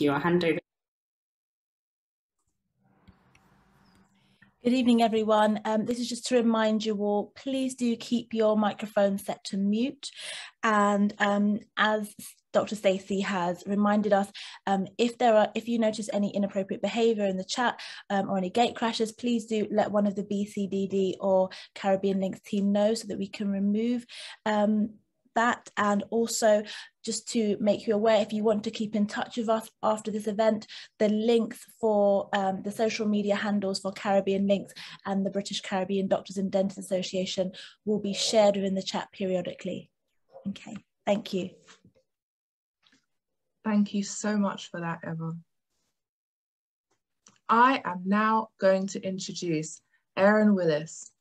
I'll hand over. Good evening, everyone. This is just to remind you all, please do keep your microphone set to mute. And as Dr. Stacey has reminded us, if you notice any inappropriate behaviour in the chat or any gate crashes, please do let one of the BCDD or Caribbean Links team know so that we can remove that. And also, just to make you aware, if you want to keep in touch with us after this event, the links for the social media handles for Caribbean Links and the British Caribbean Doctors and Dentists Association will be shared within the chat periodically. Okay, thank you. Thank you so much for that, Emma. I am now going to introduce Erin Willis.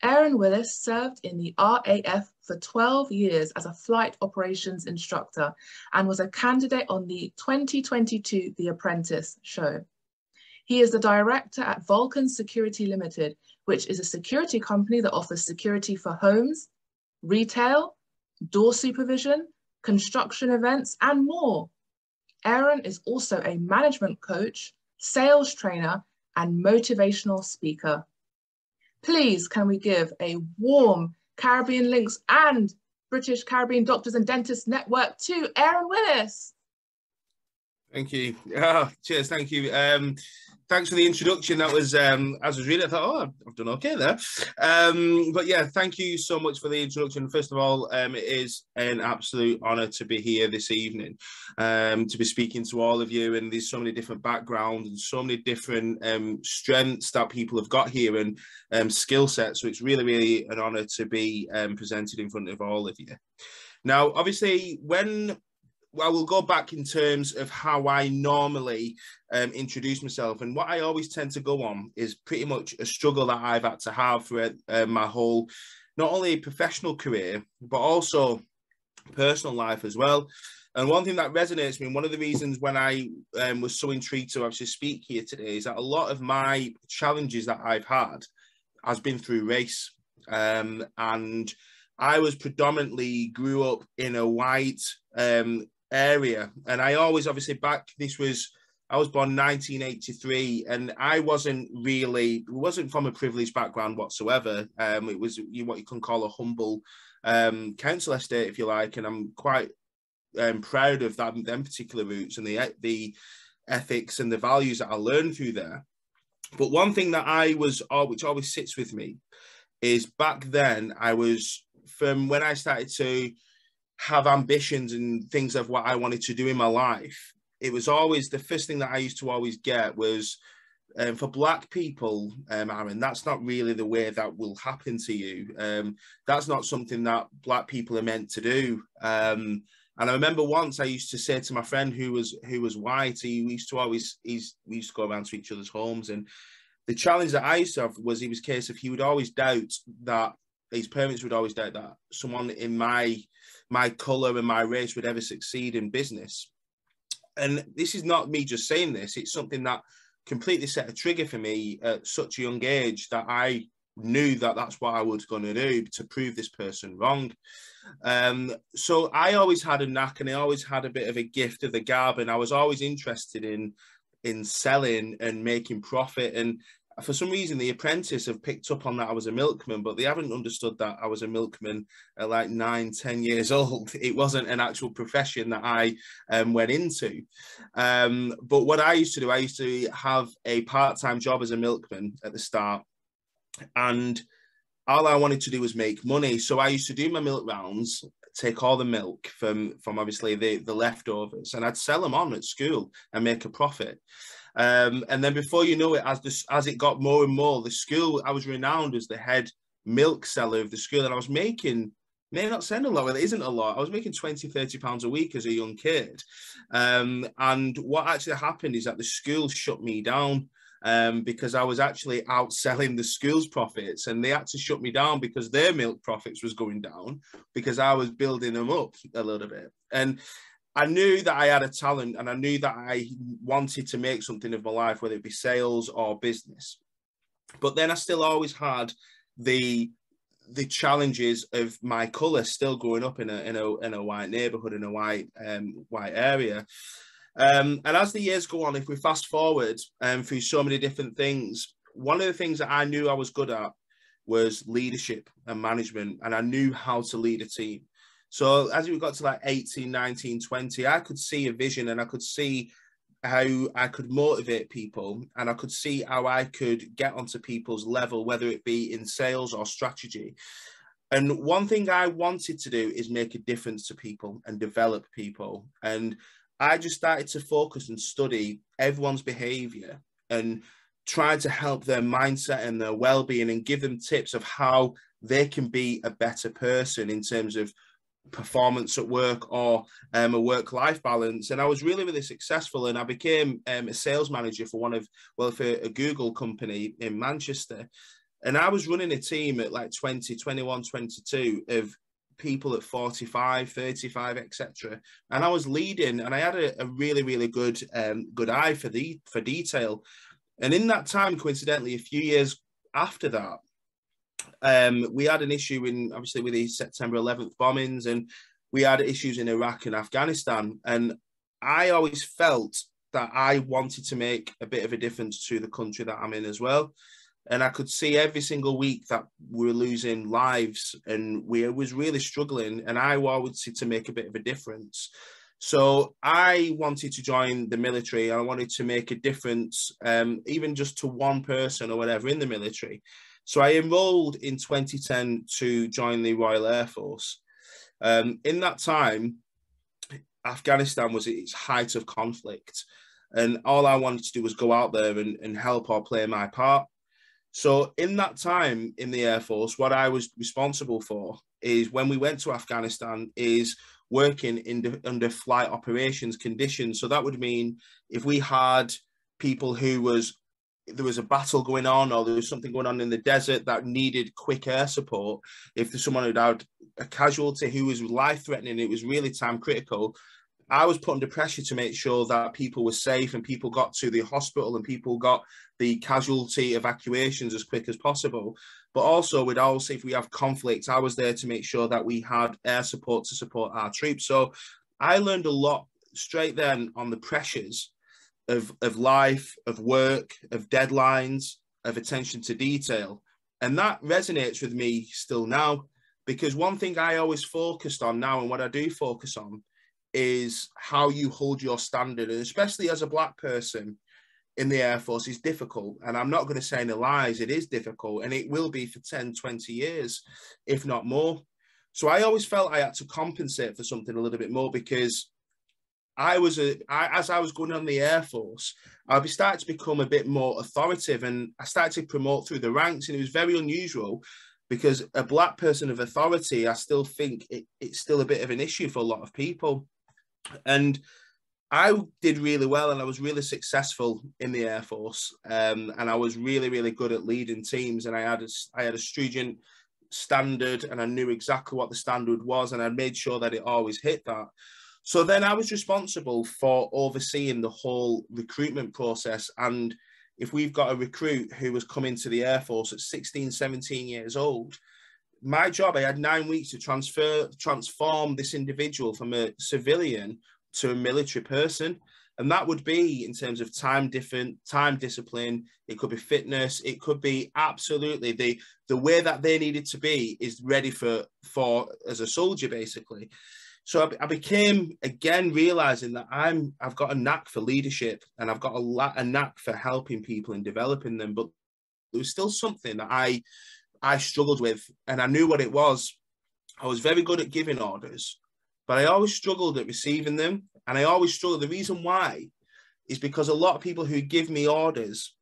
Erin Willis served in the RAF for 12 years as a flight operations instructor and was a candidate on the 2022 The Apprentice show. He is the director at Vulcan Security Limited, which is a security company that offers security for homes, retail, door supervision, construction events, and more. Erin is also a management coach, sales trainer, and motivational speaker. Please, can we give a warm Caribbean Links and British Caribbean Doctors and Dentists Network to Erin Willis. Thank you. Oh, cheers, thank you. Thanks for the introduction. That was, as I was reading, I thought, oh, I've done okay there. But yeah, thank you so much for the introduction. First of all, it is an absolute honour to be here this evening, to be speaking to all of you. And there's so many different backgrounds and so many different strengths that people have got here and skill sets. So it's really, really an honour to be presented in front of all of you. Now, obviously, I will go back in terms of how I normally introduce myself, and what I always tend to go on is pretty much a struggle that I've had to have for my whole, not only professional career, but also personal life as well. And one thing that resonates with me, and one of the reasons when I was so intrigued to actually speak here today, is that a lot of my challenges that I've had has been through race. And I was predominantly grew up in a white area, and I always obviously I was born 1983, and I wasn't from a privileged background whatsoever. It was what you can call a humble council estate, if you like, and I'm quite proud of them particular roots and the ethics and the values that I learned through there. But one thing that which always sits with me, is back then from when I started to have ambitions and things of what I wanted to do in my life, it was always the first thing that I used to always get was, for Black people, Aaron, that's not really the way that will happen to you. That's not something that Black people are meant to do. And I remember once I used to say to my friend who was white, we used to go around to each other's homes, and the challenge that I used to have was, it was a case of he would always doubt that, his parents would always doubt that someone in my colour and my race would ever succeed in business. And this is not me just saying this, it's something that completely set a trigger for me at such a young age, that I knew that that's what I was going to do to prove this person wrong. So I always had a knack, and I always had a bit of a gift of the gab, and I was always interested in selling and making profit. And for some reason, The Apprentice have picked up on that I was a milkman, but they haven't understood that I was a milkman at like 9-10 years old. It wasn't an actual profession that I went into. But what I used to do, I used to have a part-time job as a milkman at the start, and all I wanted to do was make money. So I used to do my milk rounds, take all the milk from obviously the leftovers, and I'd sell them on at school and make a profit. And then before you know it, as it got more and more, the school, I was renowned as the head milk seller of the school, and I was making, may not sound a lot, well, it isn't a lot, I was making 20-30 pounds a week as a young kid. And what actually happened is that the school shut me down, because I was actually outselling the school's profits, and they had to shut me down because their milk profits was going down, because I was building them up a little bit. And I knew that I had a talent, and I knew that I wanted to make something of my life, whether it be sales or business. But then I still always had the challenges of my colour, still growing up in a white neighbourhood, in a white area. And as the years go on, if we fast forward through so many different things, one of the things that I knew I was good at was leadership and management, and I knew how to lead a team. So as we got to like 18, 19, 20, I could see a vision, and I could see how I could motivate people, and I could see how I could get onto people's level, whether it be in sales or strategy. And one thing I wanted to do is make a difference to people and develop people. And I just started to focus and study everyone's behavior and try to help their mindset and their well-being, and give them tips of how they can be a better person in terms of performance at work or a work-life balance. And I was really, really successful, and I became a sales manager for for a Google company in Manchester. And I was running a team at like 20, 21, 22 of people at 45, 35, etc. And I was leading, and I had a really, really good eye for detail. And in that time, coincidentally, a few years after that, we had an issue obviously with the September 11th bombings, and we had issues in Iraq and Afghanistan. And I always felt that I wanted to make a bit of a difference to the country that I'm in as well. And I could see every single week that we were losing lives, and we was really struggling, and I wanted to make a bit of a difference. So I wanted to join the military. I wanted to make a difference, even just to one person or whatever in the military. So I enrolled in 2010 to join the Royal Air Force. In that time, Afghanistan was at its height of conflict, and all I wanted to do was go out there and help or play my part. So in that time in the Air Force, what I was responsible for is, when we went to Afghanistan, is working under flight operations conditions. So that would mean if we had people there was a battle going on, or there was something going on in the desert that needed quick air support, if there's someone who'd had a casualty who was life-threatening, it was really time critical, I was put under pressure to make sure that people were safe and people got to the hospital and people got the casualty evacuations as quick as possible. But also, if we have conflict, I was there to make sure that we had air support to support our troops. So I learned a lot straight then on the pressures of life, of work, of deadlines, of attention to detail. And that resonates with me still now, because one thing I always focused on now, and what I do focus on, is how you hold your standard. And especially as a Black person in the Air Force is difficult. And I'm not going to say any lies, it is difficult, and it will be for 10, 20 years, if not more. So I always felt I had to compensate for something a little bit more, because as I was going on the Air Force, I started to become a bit more authoritative, and I started to promote through the ranks. And it was very unusual, because a Black person of authority, I still think it's still a bit of an issue for a lot of people. And I did really well, and I was really successful in the Air Force, and I was really, really good at leading teams, and I had a stringent standard, and I knew exactly what the standard was, and I made sure that it always hit that. So then I was responsible for overseeing the whole recruitment process. And if we've got a recruit who was coming to the Air Force at 16, 17 years old, my job, I had 9 weeks to transform this individual from a civilian to a military person. And that would be in terms of time discipline. It could be fitness. It could be absolutely the way that they needed to be is ready for as a soldier, basically. So I became, again, realizing that I've got a knack for leadership, and I've got a knack for helping people and developing them. But there was still something that I struggled with, and I knew what it was. I was very good at giving orders, but I always struggled at receiving them. And I always struggled. The reason why is because a lot of people who give me orders,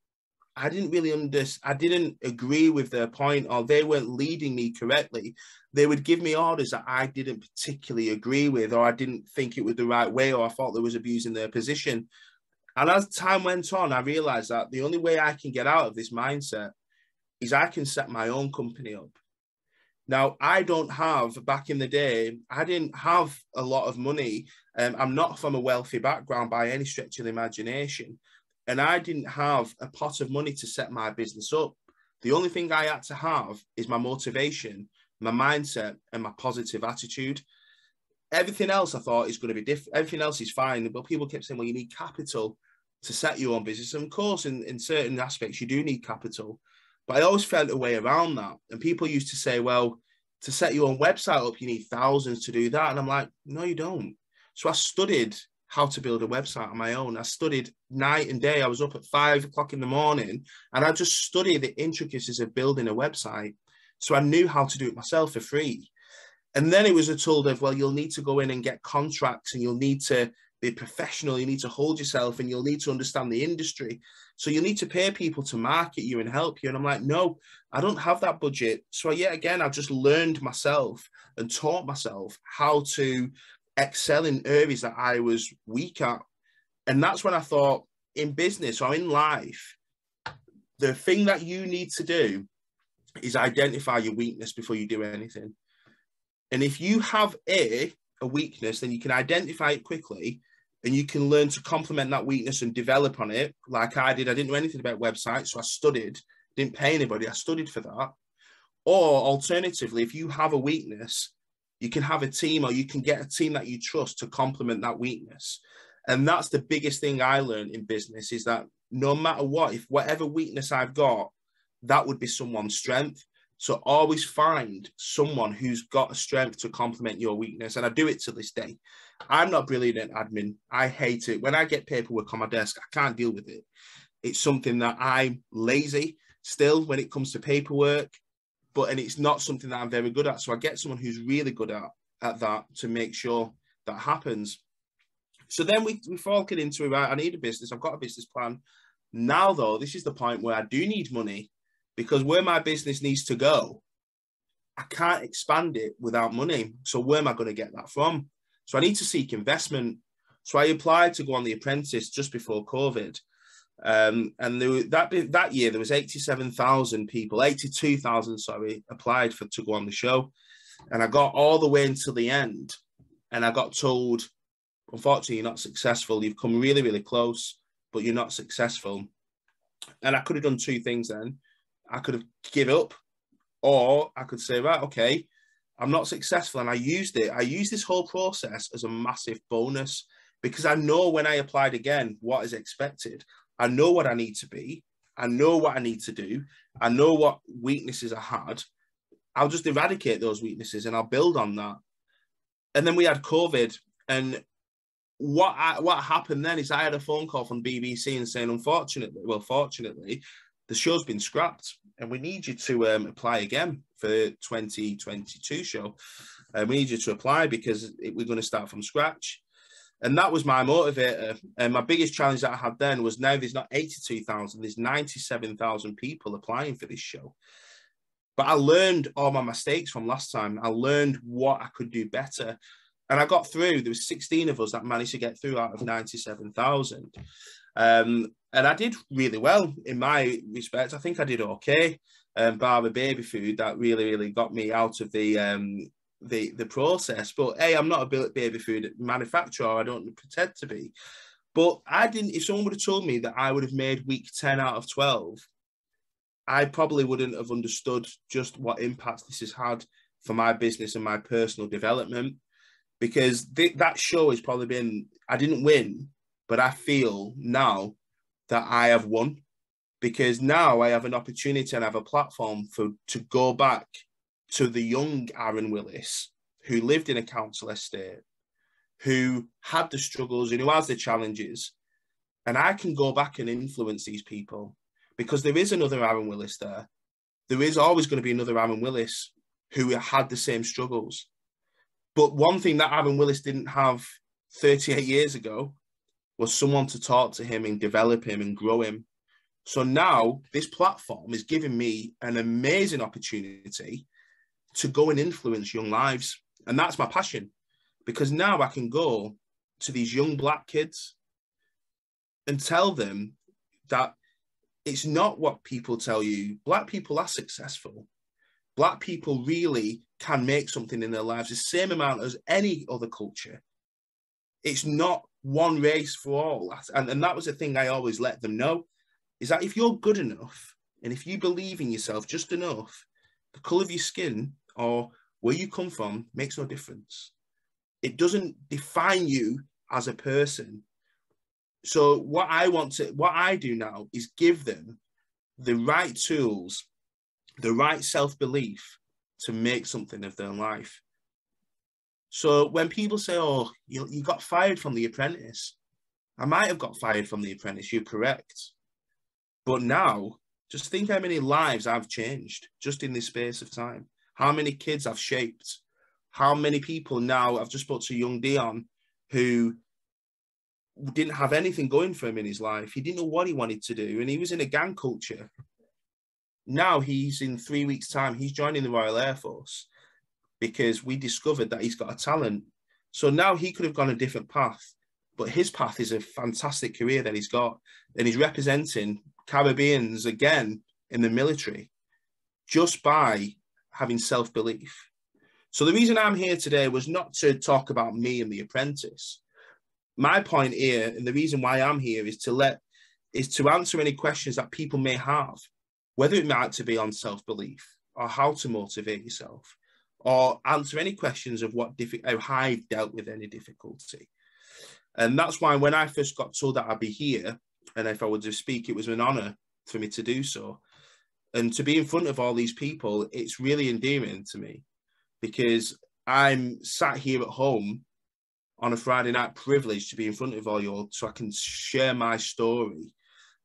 I didn't agree with their point, or they weren't leading me correctly. They would give me orders that I didn't particularly agree with, or I didn't think it was the right way, or I thought they was abusing their position. And as time went on, I realized that the only way I can get out of this mindset is I can set my own company up. Now, back in the day, I didn't have a lot of money. I'm not from a wealthy background by any stretch of the imagination. And I didn't have a pot of money to set my business up. The only thing I had to have is my motivation, my mindset, and my positive attitude. Everything else I thought is going to be different. Everything else is fine. But people kept saying, well, you need capital to set your own business. And of course, in certain aspects, you do need capital. But I always felt a way around that. And people used to say, well, to set your own website up, you need thousands to do that. And I'm like, no, you don't. So I studied how to build a website on my own. I studied night and day. I was up at 5 o'clock in the morning and I just studied the intricacies of building a website. So I knew how to do it myself for free. And then it was a tool of, well, you'll need to go in and get contracts and you'll need to be professional. You need to hold yourself and you'll need to understand the industry. So you need to pay people to market you and help you. And I'm like, no, I don't have that budget. So yet again, I just learned myself and taught myself how to excel in areas that I was weak at. And that's when I thought, in business or in life, the thing that you need to do is identify your weakness before you do anything. And if you have a weakness, then you can identify it quickly and you can learn to complement that weakness and develop on it. Like I did, I didn't know anything about websites, so I studied, didn't pay anybody, I studied for that. Or alternatively, if you have a weakness, you can have a team or you can get a team that you trust to complement that weakness. And that's the biggest thing I learned in business, is that no matter what, if whatever weakness I've got, that would be someone's strength. So always find someone who's got a strength to complement your weakness. And I do it to this day. I'm not brilliant at admin. I hate it. When I get paperwork on my desk, I can't deal with it. It's something that I'm lazy still when it comes to paperwork, and it's not something that I'm very good at. So I get someone who's really good at that to make sure that happens. So then we fall into it, right? I need a business. I've got a business plan. Now, though, this is the point where I do need money, because where my business needs to go, I can't expand it without money. So where am I going to get that from? So I need to seek investment. So I applied to go on The Apprentice just before COVID. And that year, there was 82,000 people applied to go on the show. And I got all the way until the end. And I got told, unfortunately, you're not successful. You've come really, really close, but you're not successful. And I could have done two things then. I could have given up, or I could say, right, okay, I'm not successful. And I used it. I used this whole process as a massive bonus, because I know when I applied again, what is expected. I know what I need to be. I know what I need to do. I know what weaknesses I had. I'll just eradicate those weaknesses and I'll build on that. And then we had COVID. And what happened then is I had a phone call from BBC and saying, fortunately, the show's been scrapped and we need you to apply again for the 2022 show. We need you to apply because we're going to start from scratch. And that was my motivator. And my biggest challenge that I had then was, now there's not 82,000, there's 97,000 people applying for this show. But I learned all my mistakes from last time. I learned what I could do better. And I got through. There was 16 of us that managed to get through out of 97,000. And I did really well in my respect. I think I did okay, bar the baby food that really, really got me out of the process. But hey, I'm not a baby food manufacturer. I don't pretend to be. But I didn't. If someone would have told me that I would have made week 10 out of 12, I probably wouldn't have understood just what impact this has had for my business and my personal development. Because that show has probably been, I didn't win, but I feel now that I have won, because now I have an opportunity and I have a platform to go back to the young Aaron Willis, who lived in a council estate, who had the struggles and who has the challenges. And I can go back and influence these people, because there is another Aaron Willis there. There is always going to be another Aaron Willis who had the same struggles. But one thing that Aaron Willis didn't have 38 years ago was someone to talk to him and develop him and grow him. So now this platform is giving me an amazing opportunity to go and influence young lives. And that's my passion, because now I can go to these young Black kids and tell them that it's not what people tell you. Black people are successful. Black people really can make something in their lives the same amount as any other culture. It's not one race for all. And that was the thing I always let them know, is that if you're good enough and if you believe in yourself just enough, the colour of your skin or where you come from makes no difference. It doesn't define you as a person. So what I do now is give them the right tools, the right self-belief to make something of their life. So when people say, oh, you got fired from The Apprentice, I might have got fired from The Apprentice, you're correct. But now, just think how many lives I've changed just in this space of time. How many kids I've shaped. How many people now, I've just spoke to young Dion, who didn't have anything going for him in his life. He didn't know what he wanted to do, and he was in a gang culture. Now he's in 3 weeks' time, he's joining the Royal Air Force because we discovered that he's got a talent. So now he could have gone a different path, but his path is a fantastic career that he's got, and he's representing Caribbeans again in the military just by having self-belief. So the reason I'm here today was not to talk about me and The Apprentice. My point here, and the reason why I'm here, is to answer any questions that people may have, whether it might be on self-belief or how to motivate yourself, or answer any questions of how I've dealt with any difficulty. And that's why when I first got told that I'd be here, and if I were to speak, it was an honor for me to do so. And to be in front of all these people, it's really endearing to me, because I'm sat here at home on a Friday night, privileged to be in front of all you, so I can share my story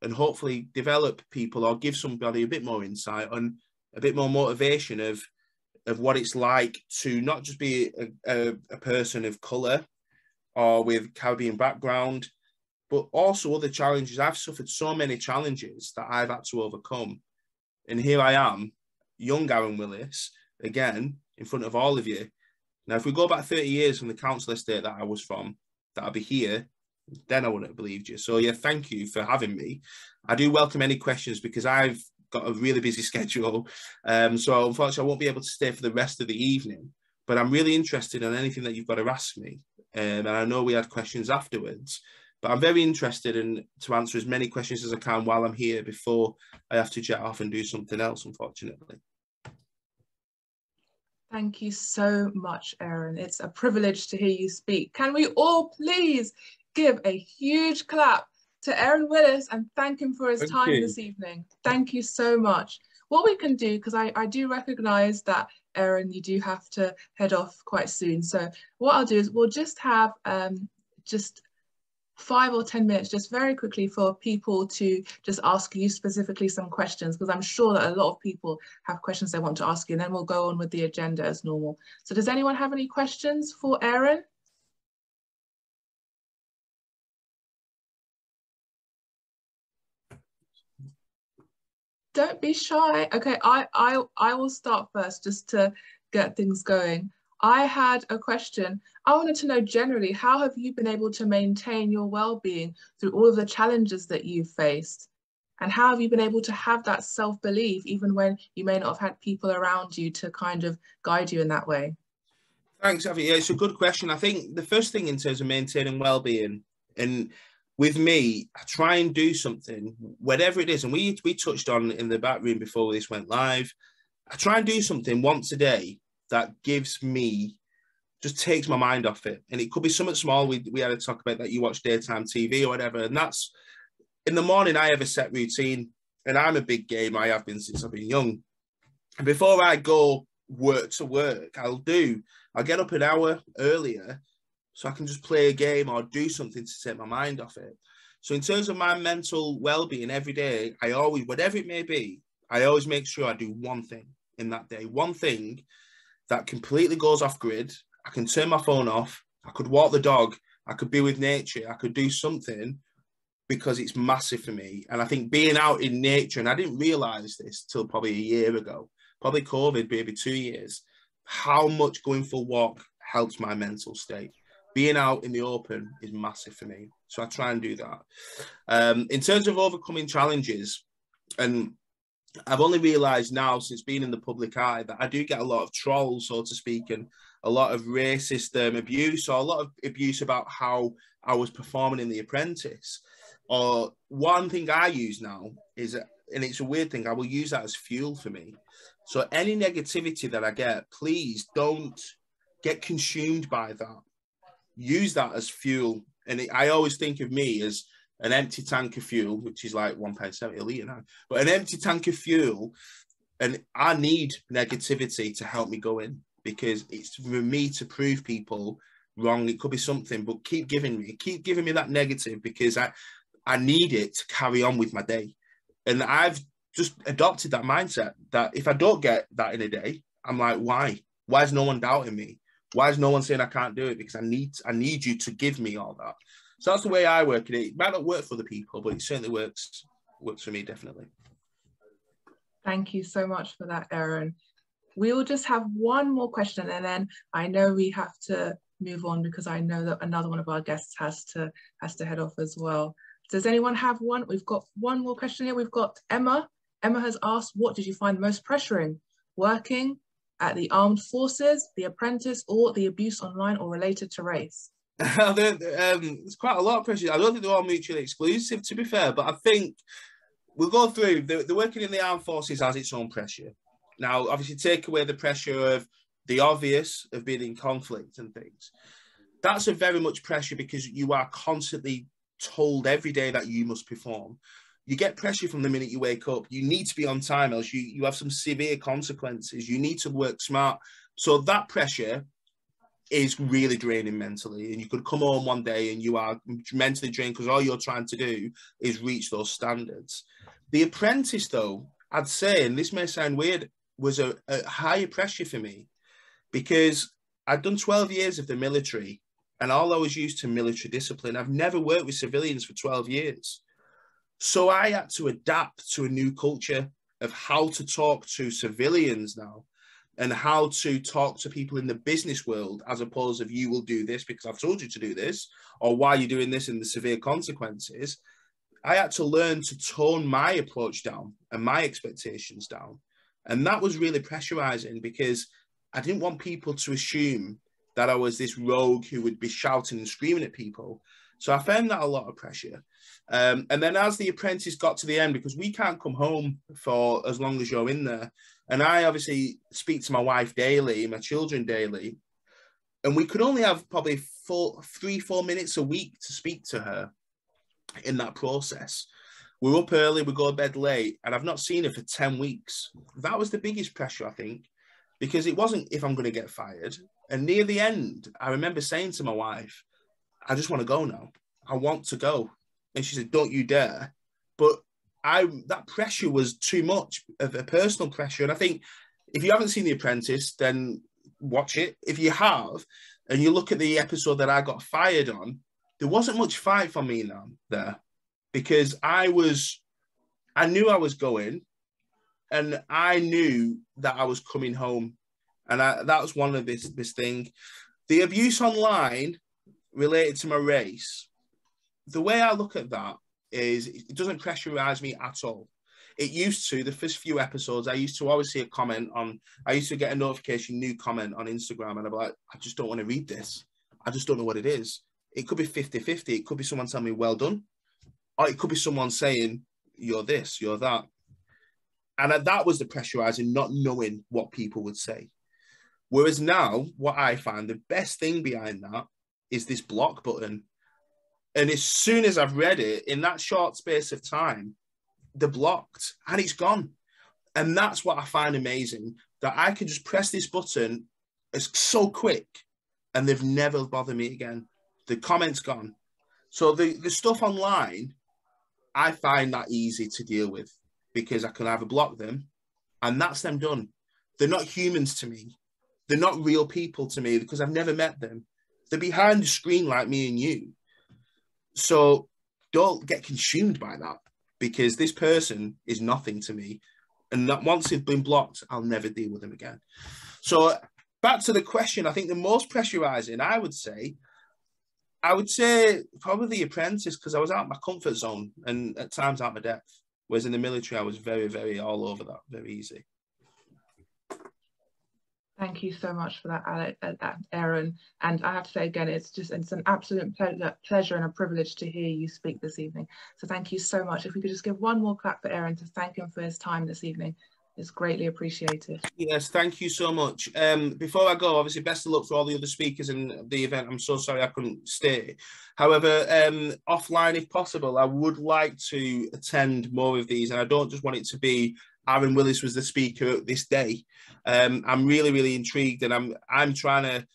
and hopefully develop people or give somebody a bit more insight and a bit more motivation of what it's like to not just be a person of colour or with Caribbean background, but also other challenges. I've suffered so many challenges that I've had to overcome. And here I am, young Aaron Willis, again, in front of all of you. Now, if we go back 30 years from the council estate that I was from, that I'd be here, then I wouldn't have believed you. So, yeah, thank you for having me. I do welcome any questions because I've got a really busy schedule. So, unfortunately, I won't be able to stay for the rest of the evening. But I'm really interested in anything that you've got to ask me. And I know we had questions afterwards. But I'm very interested to answer as many questions as I can while I'm here before I have to jet off and do something else, unfortunately. Thank you so much, Aaron. It's a privilege to hear you speak. Can we all please give a huge clap to Aaron Willis and thank him for his time this evening? Thank you so much. What we can do, because I do recognize that, Aaron, you do have to head off quite soon. So what I'll do is we'll just have just 5 or 10 minutes, just very quickly, for people to just ask you specifically some questions, because I'm sure that a lot of people have questions they want to ask you, and then we'll go on with the agenda as normal. So does anyone have any questions for Aaron? Don't be shy. Okay, I will start first just to get things going. I had a question. I wanted to know generally, how have you been able to maintain your well-being through all of the challenges that you've faced? And how have you been able to have that self-belief even when you may not have had people around you to kind of guide you in that way? Thanks, Avi. Yeah, it's a good question. I think the first thing in terms of maintaining well-being, and with me, I try and do something, whatever it is, and we touched on in the back room before this went live, I try and do something once a day that gives me, just takes my mind off it. And it could be something small. We had to talk about that you watch daytime TV or whatever. And that's, in the morning, I have a set routine. And I'm a big gamer. I have been since I've been young. And before I go to work, I'll get up an hour earlier so I can just play a game or do something to take my mind off it. So in terms of my mental well-being every day, I always, whatever it may be, I always make sure I do one thing in that day. One thing that completely goes off grid. I can turn my phone off. I could walk the dog. I could be with nature. I could do something, because it's massive for me. And I think being out in nature, and I didn't realize this till probably a year ago, probably COVID, maybe 2 years, how much going for a walk helps my mental state. Being out in the open is massive for me. So I try and do that. In terms of overcoming challenges, and I've only realised now since being in the public eye that I do get a lot of trolls, so to speak, and a lot of racist abuse, or a lot of abuse about how I was performing in The Apprentice. Or one thing I use now is, and it's a weird thing, I will use that as fuel for me. So any negativity that I get, please don't get consumed by that. use that as fuel. And I always think of me as an empty tank of fuel, which is like £1.70 a litre now, but an empty tank of fuel. And I need negativity to help me go in, because it's for me to prove people wrong. It could be something, but keep giving me that negative, because I need it to carry on with my day. And I've just adopted that mindset that if I don't get that in a day, I'm like, why? Why is no one doubting me? Why is no one saying I can't do it? Because I need you to give me all that. So that's the way I work it. It might not work for other people, but it certainly works for me, definitely. Thank you so much for that, Aaron. We will just have one more question, and then I know we have to move on, because I know that another one of our guests has to head off as well. Does anyone have one? We've got one more question here. We've got Emma. Emma has asked, what did you find most pressuring? Working at the armed forces, The Apprentice, or the abuse online or related to race? There's quite a lot of pressure. I don't think they're all mutually exclusive, to be fair, but I think we'll go through. The working in the armed forces has its own pressure. Now, obviously, take away the pressure of the obvious, of being in conflict and things. That's a very much pressure, because you are constantly told every day that you must perform. You get pressure from the minute you wake up. You need to be on time, else you have some severe consequences. You need to work smart. So that pressure is really draining mentally. And you could come home one day and you are mentally drained, because all you're trying to do is reach those standards. The Apprentice, though, I'd say, and this may sound weird, was a higher pressure for me, because I'd done 12 years of the military, and all I was used to military discipline. I've never worked with civilians for 12 years. So I had to adapt to a new culture of how to talk to civilians now, and how to talk to people in the business world, as opposed to, you will do this because I've told you to do this, or why you're doing this and the severe consequences. I had to learn to tone my approach down and my expectations down. And that was really pressurizing, because I didn't want people to assume that I was this rogue who would be shouting and screaming at people. So I found that a lot of pressure. And then as The Apprentice got to the end, because we can't come home for as long as you're in there, and I obviously speak to my wife daily, my children daily, and we could only have probably 3-4 minutes a week to speak to her in that process. We're up early, we go to bed late, and I've not seen her for 10 weeks. That was the biggest pressure, I think, because it wasn't if I'm going to get fired. And near the end, I remember saying to my wife, I just want to go now. I want to go. And she said, don't you dare. But that pressure was too much of a personal pressure. And I think if you haven't seen The Apprentice, then watch it. If you have, and you look at the episode that I got fired on, there wasn't much fight for me now there, because I knew I was going, and I knew that I was coming home. And that was one of this thing. The abuse online related to my race, the way I look at that is, it doesn't pressurize me at all. It used to, the first few episodes, I used to always see a comment on, I used to get a notification, new comment on Instagram, and I'd be like, I just don't want to read this. I just don't know what it is. It could be 50-50. It could be someone telling me, well done. Or it could be someone saying, you're this, you're that. And that was the pressurizing, not knowing what people would say. Whereas now, what I find the best thing behind that is this block button. And as soon as I've read it, in that short space of time, they're blocked and it's gone. And that's what I find amazing, that I can just press this button. It's so quick and they've never bothered me again. The comment's gone. So the stuff online, I find that easy to deal with, because I can either block them and that's them done. They're not humans to me. They're not real people to me, because I've never met them. They're behind the screen like me and you. So don't get consumed by that, because this person is nothing to me. And that once they've been blocked, I'll never deal with them again. So back to the question, I think the most pressurizing, I would say probably The Apprentice, because I was out of my comfort zone and at times out of my depth. Whereas in the military, I was very, very all over that, very easy. Thank you so much for that, Aaron. And I have to say again, it's an absolute pleasure and a privilege to hear you speak this evening. So thank you so much. If we could just give one more clap for Aaron to thank him for his time this evening. It's greatly appreciated. Yes, thank you so much. Before I go, obviously, best of luck for all the other speakers in the event. I'm so sorry I couldn't stay. However, offline, if possible, I would like to attend more of these, and I don't just want it to be Aaron Willis was the speaker this day. I'm really, really intrigued, and I'm trying to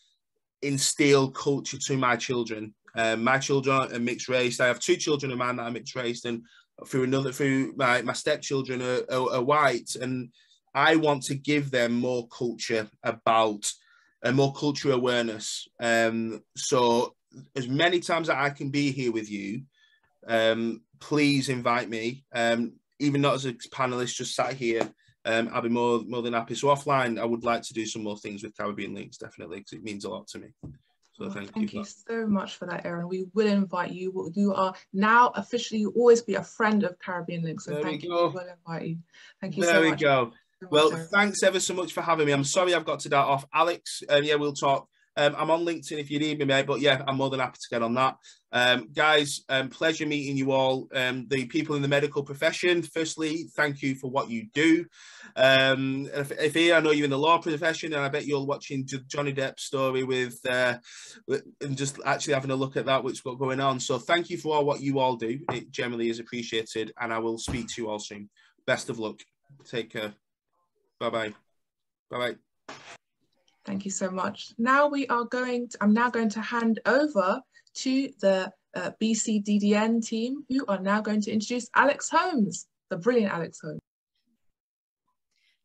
instill culture to my children. My children are mixed race. I have 2 children of mine that are mixed race, and through my stepchildren are white, and I want to give them more culture about more culture awareness. So as many times that I can be here with you, please invite me. Even not as a panelist, just sat here. I'll be more than happy. So offline, I would like to do some more things with Caribbean Links, definitely, because it means a lot to me. So thank you so much for that, Aaron. We will invite you. You are now officially, you always be a friend of Caribbean Links. So thank you. We will invite you. Thank you so much. There we go. Well, thanks ever so much for having me. I'm sorry I've got to dart off. Alex, yeah, we'll talk. I'm on LinkedIn if you need me, mate. But yeah, I'm more than happy to get on that. Guys, pleasure meeting you all. The people in the medical profession, firstly, thank you for what you do. If here, I know you're in the law profession, and I bet you're watching Johnny Depp's story with and just actually having a look at that, what's going on. So thank you for all what you all do. It generally is appreciated, and I will speak to you all soon. Best of luck. Take care. Bye-bye. Bye-bye. Thank you so much. Now I'm now going to hand over to the BCDDN team, who are now going to introduce Alex Holmes, the brilliant Alex Holmes.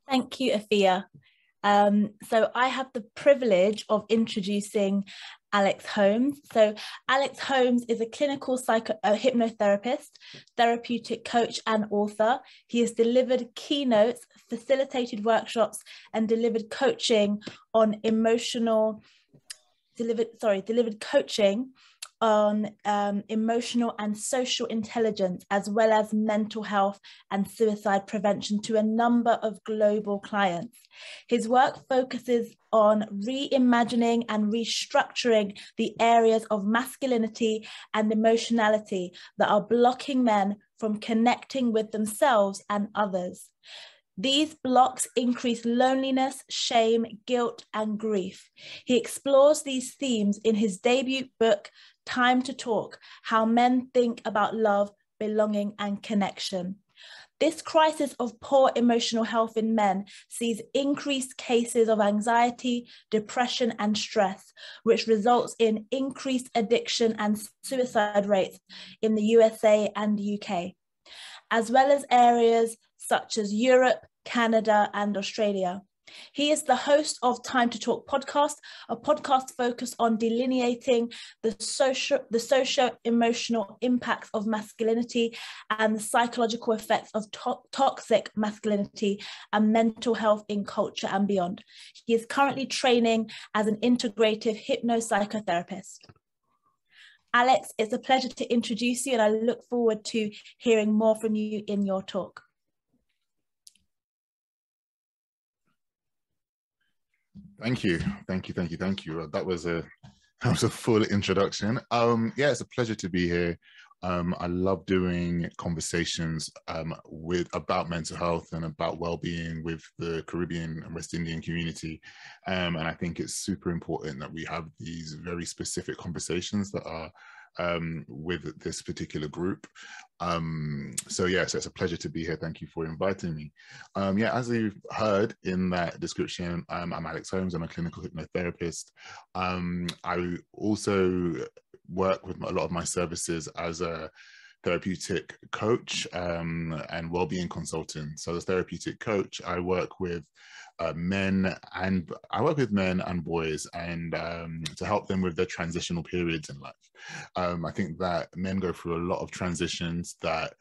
Thank you, Afia. So I have the privilege of introducing Alex Holmes. So Alex Holmes is a clinical hypnotherapist, therapeutic coach, and author. He has delivered keynotes, facilitated workshops, and delivered coaching on delivered coaching on emotional and social intelligence, as well as mental health and suicide prevention to a number of global clients. His work focuses on reimagining and restructuring the areas of masculinity and emotionality that are blocking men from connecting with themselves and others. These blocks increase loneliness, shame, guilt, and grief. He explores these themes in his debut book, Time to Talk: How Men Think About Love, Belonging, and Connection. This crisis of poor emotional health in men sees increased cases of anxiety, depression, and stress, which results in increased addiction and suicide rates in the USA and UK, as well as areas such as Europe, Canada, and Australia. He is the host of Time to Talk podcast, a podcast focused on delineating the socio-emotional impacts of masculinity and the psychological effects of toxic masculinity and mental health in culture and beyond. He is currently training as an integrative hypnopsychotherapist. Alex, it's a pleasure to introduce you, and I look forward to hearing more from you in your talk. Thank you. That was a full introduction. Yeah, it's a pleasure to be here. I love doing conversations about mental health and about well-being with the Caribbean and West Indian community. And I think it's super important that we have these very specific conversations that are with this particular group. So yes, it's a pleasure to be here. Thank you for inviting me. Yeah, as you've heard in that description, I'm Alex Holmes. I'm a clinical hypnotherapist. I also work with a lot of my services as a therapeutic coach and well-being consultant. So as a therapeutic coach, I work with men and boys, and to help them with their transitional periods in life. I think that men go through a lot of transitions that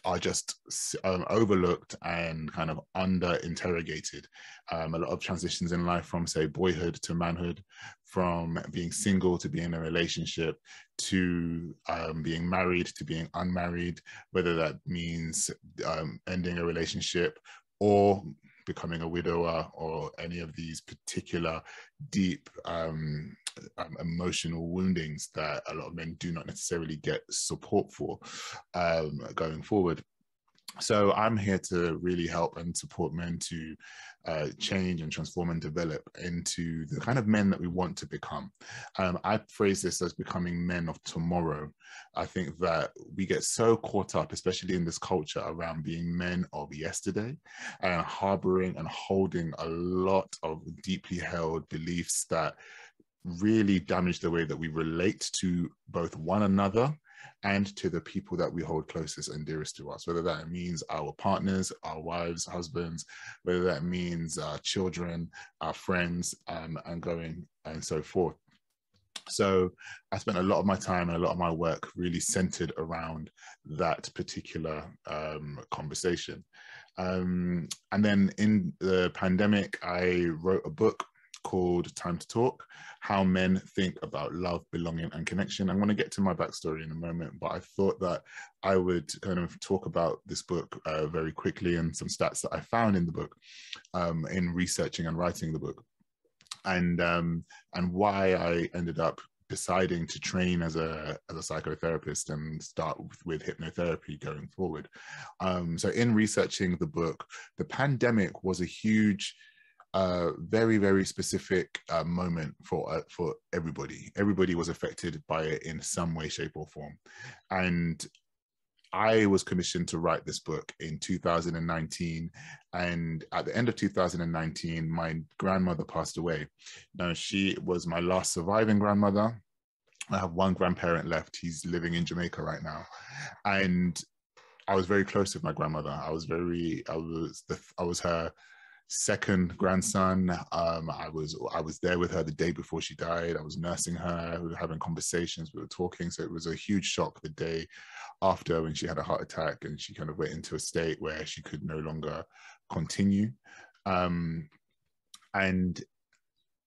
are just overlooked and kind of under-interrogated. A lot of transitions in life, from say boyhood to manhood, from being single to being in a relationship, to being married to being unmarried, whether that means ending a relationship or becoming a widower, or any of these particular deep emotional woundings that a lot of men do not necessarily get support for going forward. So I'm here to really help and support men to change and transform and develop into the kind of men that we want to become. I phrase this as becoming men of tomorrow. I think that we get so caught up, especially in this culture, around being men of yesterday and harboring and holding a lot of deeply held beliefs that really damage the way that we relate to both one another and to the people that we hold closest and dearest to us, whether that means our partners, our wives, husbands, whether that means our children, our friends, and going and so forth. So I spent a lot of my time and a lot of my work really centered around that particular conversation. And then in the pandemic, I wrote a book called Time to Talk, How Men Think About Love, Belonging and Connection. I'm going to get to my backstory in a moment, but I thought that I would kind of talk about this book very quickly and some stats that I found in the book in researching and writing the book, and why I ended up deciding to train as a psychotherapist and start with hypnotherapy going forward. So in researching the book, the pandemic was a huge very, very specific moment for everybody. Everybody was affected by it in some way, shape or form. And I was commissioned to write this book in 2019. And at the end of 2019, my grandmother passed away. Now, she was my last surviving grandmother. I have one grandparent left. He's living in Jamaica right now. And I was very close with my grandmother. I was her second grandson. I was there with her the day before she died. I was nursing her. We were having conversations. We were talking. So it was a huge shock the day after, when she had a heart attack and she kind of went into a state where she could no longer continue. And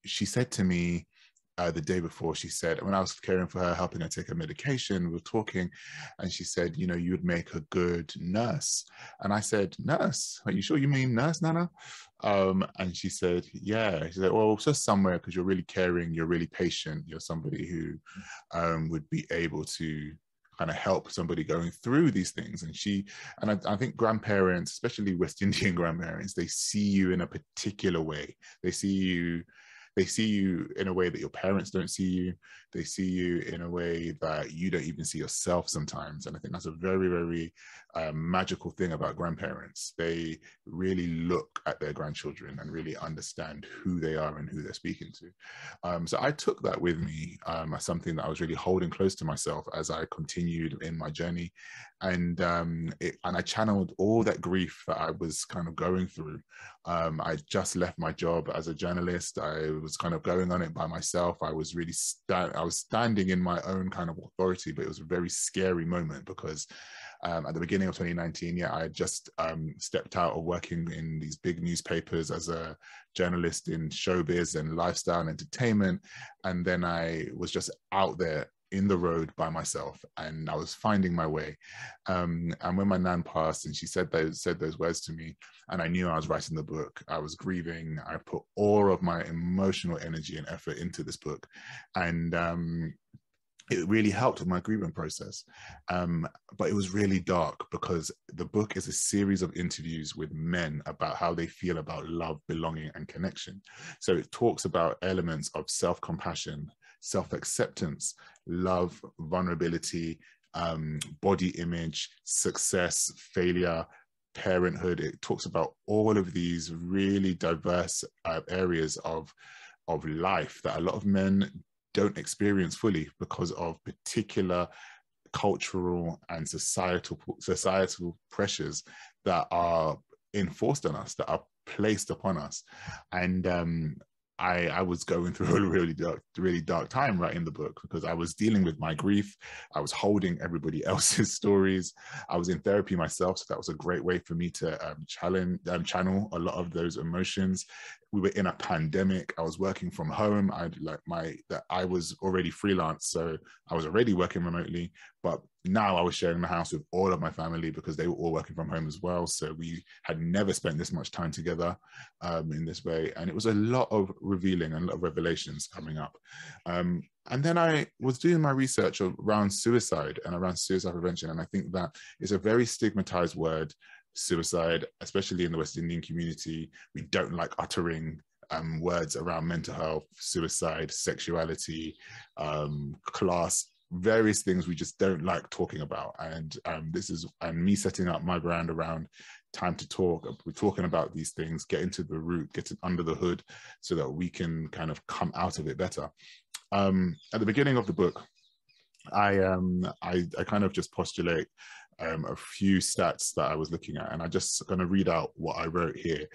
she said to me the day before, she said, when I was caring for her, helping her take her medication, we were talking, and she said, you know, you would make a good nurse. And I said, nurse? Are you sure you mean nurse, Nana? And she said, yeah. She said, well, just somewhere, because you're really caring, you're really patient, you're somebody who would be able to kind of help somebody going through these things. And I think grandparents, especially West Indian grandparents, they see you in a particular way. They see you in a way that your parents don't see you. They see you in a way that you don't even see yourself sometimes. And I think that's a very, very magical thing about grandparents. They really look at their grandchildren and really understand who they are and who they're speaking to. So I took that with me as something that I was really holding close to myself as I continued in my journey. And I channeled all that grief that I was kind of going through. I just left my job as a journalist. I was kind of going on it by myself. I was really standing in my own kind of authority, but it was a very scary moment because at the beginning of 2019, I had just stepped out of working in these big newspapers as a journalist in showbiz and lifestyle and entertainment. And then I was just out there in the road by myself, and I was finding my way. And when my nan passed and she said those words to me, and I knew I was writing the book, I was grieving. I put all of my emotional energy and effort into this book. And it really helped with my grieving process. But it was really dark because the book is a series of interviews with men about how they feel about love, belonging, and connection. So it talks about elements of self-compassion, self-acceptance, love, vulnerability, body image, success, failure, parenthood. It talks about all of these really diverse areas of life that a lot of men don't experience fully because of particular cultural and societal pressures that are enforced on us, that are placed upon us. And I was going through a really dark time writing the book because I was dealing with my grief. I was holding everybody else's stories. I was in therapy myself, so that was a great way for me to channel a lot of those emotions. We were in a pandemic. I was working from home. I was already freelance, so I was already working remotely. But now I was sharing the house with all of my family because they were all working from home as well. So we had never spent this much time together in this way. And it was a lot of revealing and a lot of revelations coming up. And then I was doing my research around suicide and around suicide prevention. And I think that is a very stigmatized word. suicide, especially in the West Indian community. We don't like uttering words around mental health, suicide, sexuality, class, various things we just don't like talking about. And me setting up my brand around time to talk. We're talking about these things, get into the root, get under the hood, so that we can kind of come out of it better. At the beginning of the book, I kind of just postulate a few stats that I was looking at, and I'm just going to read out what I wrote here.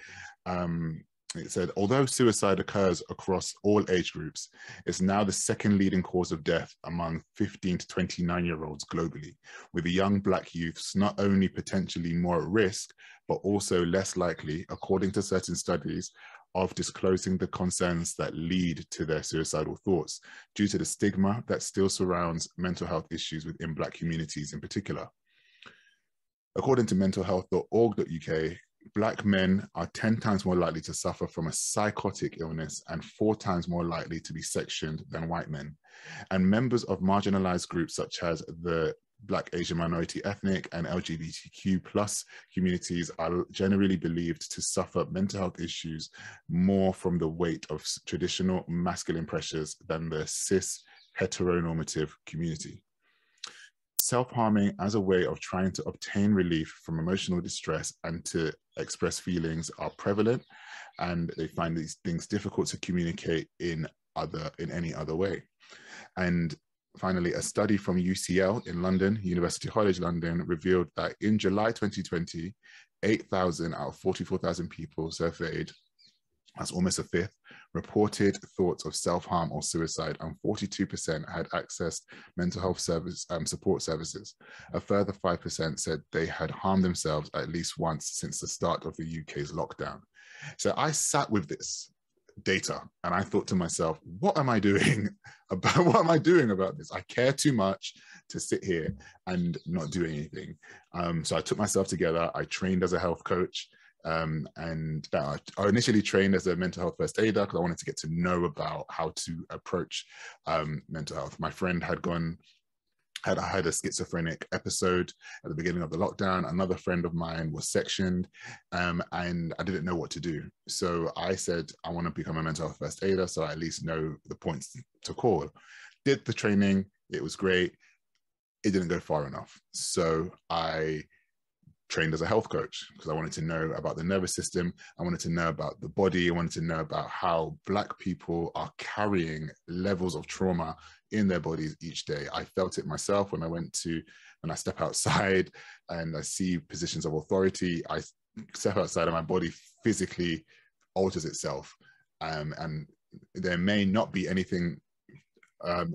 It said, although suicide occurs across all age groups, it's now the second leading cause of death among 15 to 29-year-olds globally, with the young Black youths not only potentially more at risk, but also less likely, according to certain studies, of disclosing the concerns that lead to their suicidal thoughts, due to the stigma that still surrounds mental health issues within Black communities in particular. According to mentalhealth.org.uk, Black men are 10 times more likely to suffer from a psychotic illness and 4 times more likely to be sectioned than white men. And members of marginalized groups such as the Black, Asian, minority, ethnic, and LGBTQ+ communities are generally believed to suffer mental health issues more from the weight of traditional masculine pressures than the cis heteronormative community. Self-harming as a way of trying to obtain relief from emotional distress and to express feelings are prevalent, and they find these things difficult to communicate in any other way. And finally, a study from UCL in London, University College London, revealed that in July 2020, 8,000 out of 44,000 people surveyed, that's almost a fifth, reported thoughts of self-harm or suicide, and 42% had accessed mental health support services. A further 5% said they had harmed themselves at least once since the start of the UK's lockdown. So I sat with this data and I thought to myself, what am I doing about this? I care too much to sit here and not do anything. So I took myself together. I trained as a health coach. And I initially trained as a mental health first aider because I wanted to get to know about how to approach mental health. My friend had had a schizophrenic episode at the beginning of the lockdown. Another friend of mine was sectioned, and I didn't know what to do. So I said, I want to become a mental health first aider, so I at least know the points to call. Did the training, it was great. It didn't go far enough. So I trained as a health coach because I wanted to know about the nervous system. I wanted to know about the body. I wanted to know about how Black people are carrying levels of trauma in their bodies each day. I felt it myself when I step outside and I see positions of authority. I step outside and my body physically alters itself. And there may not be anything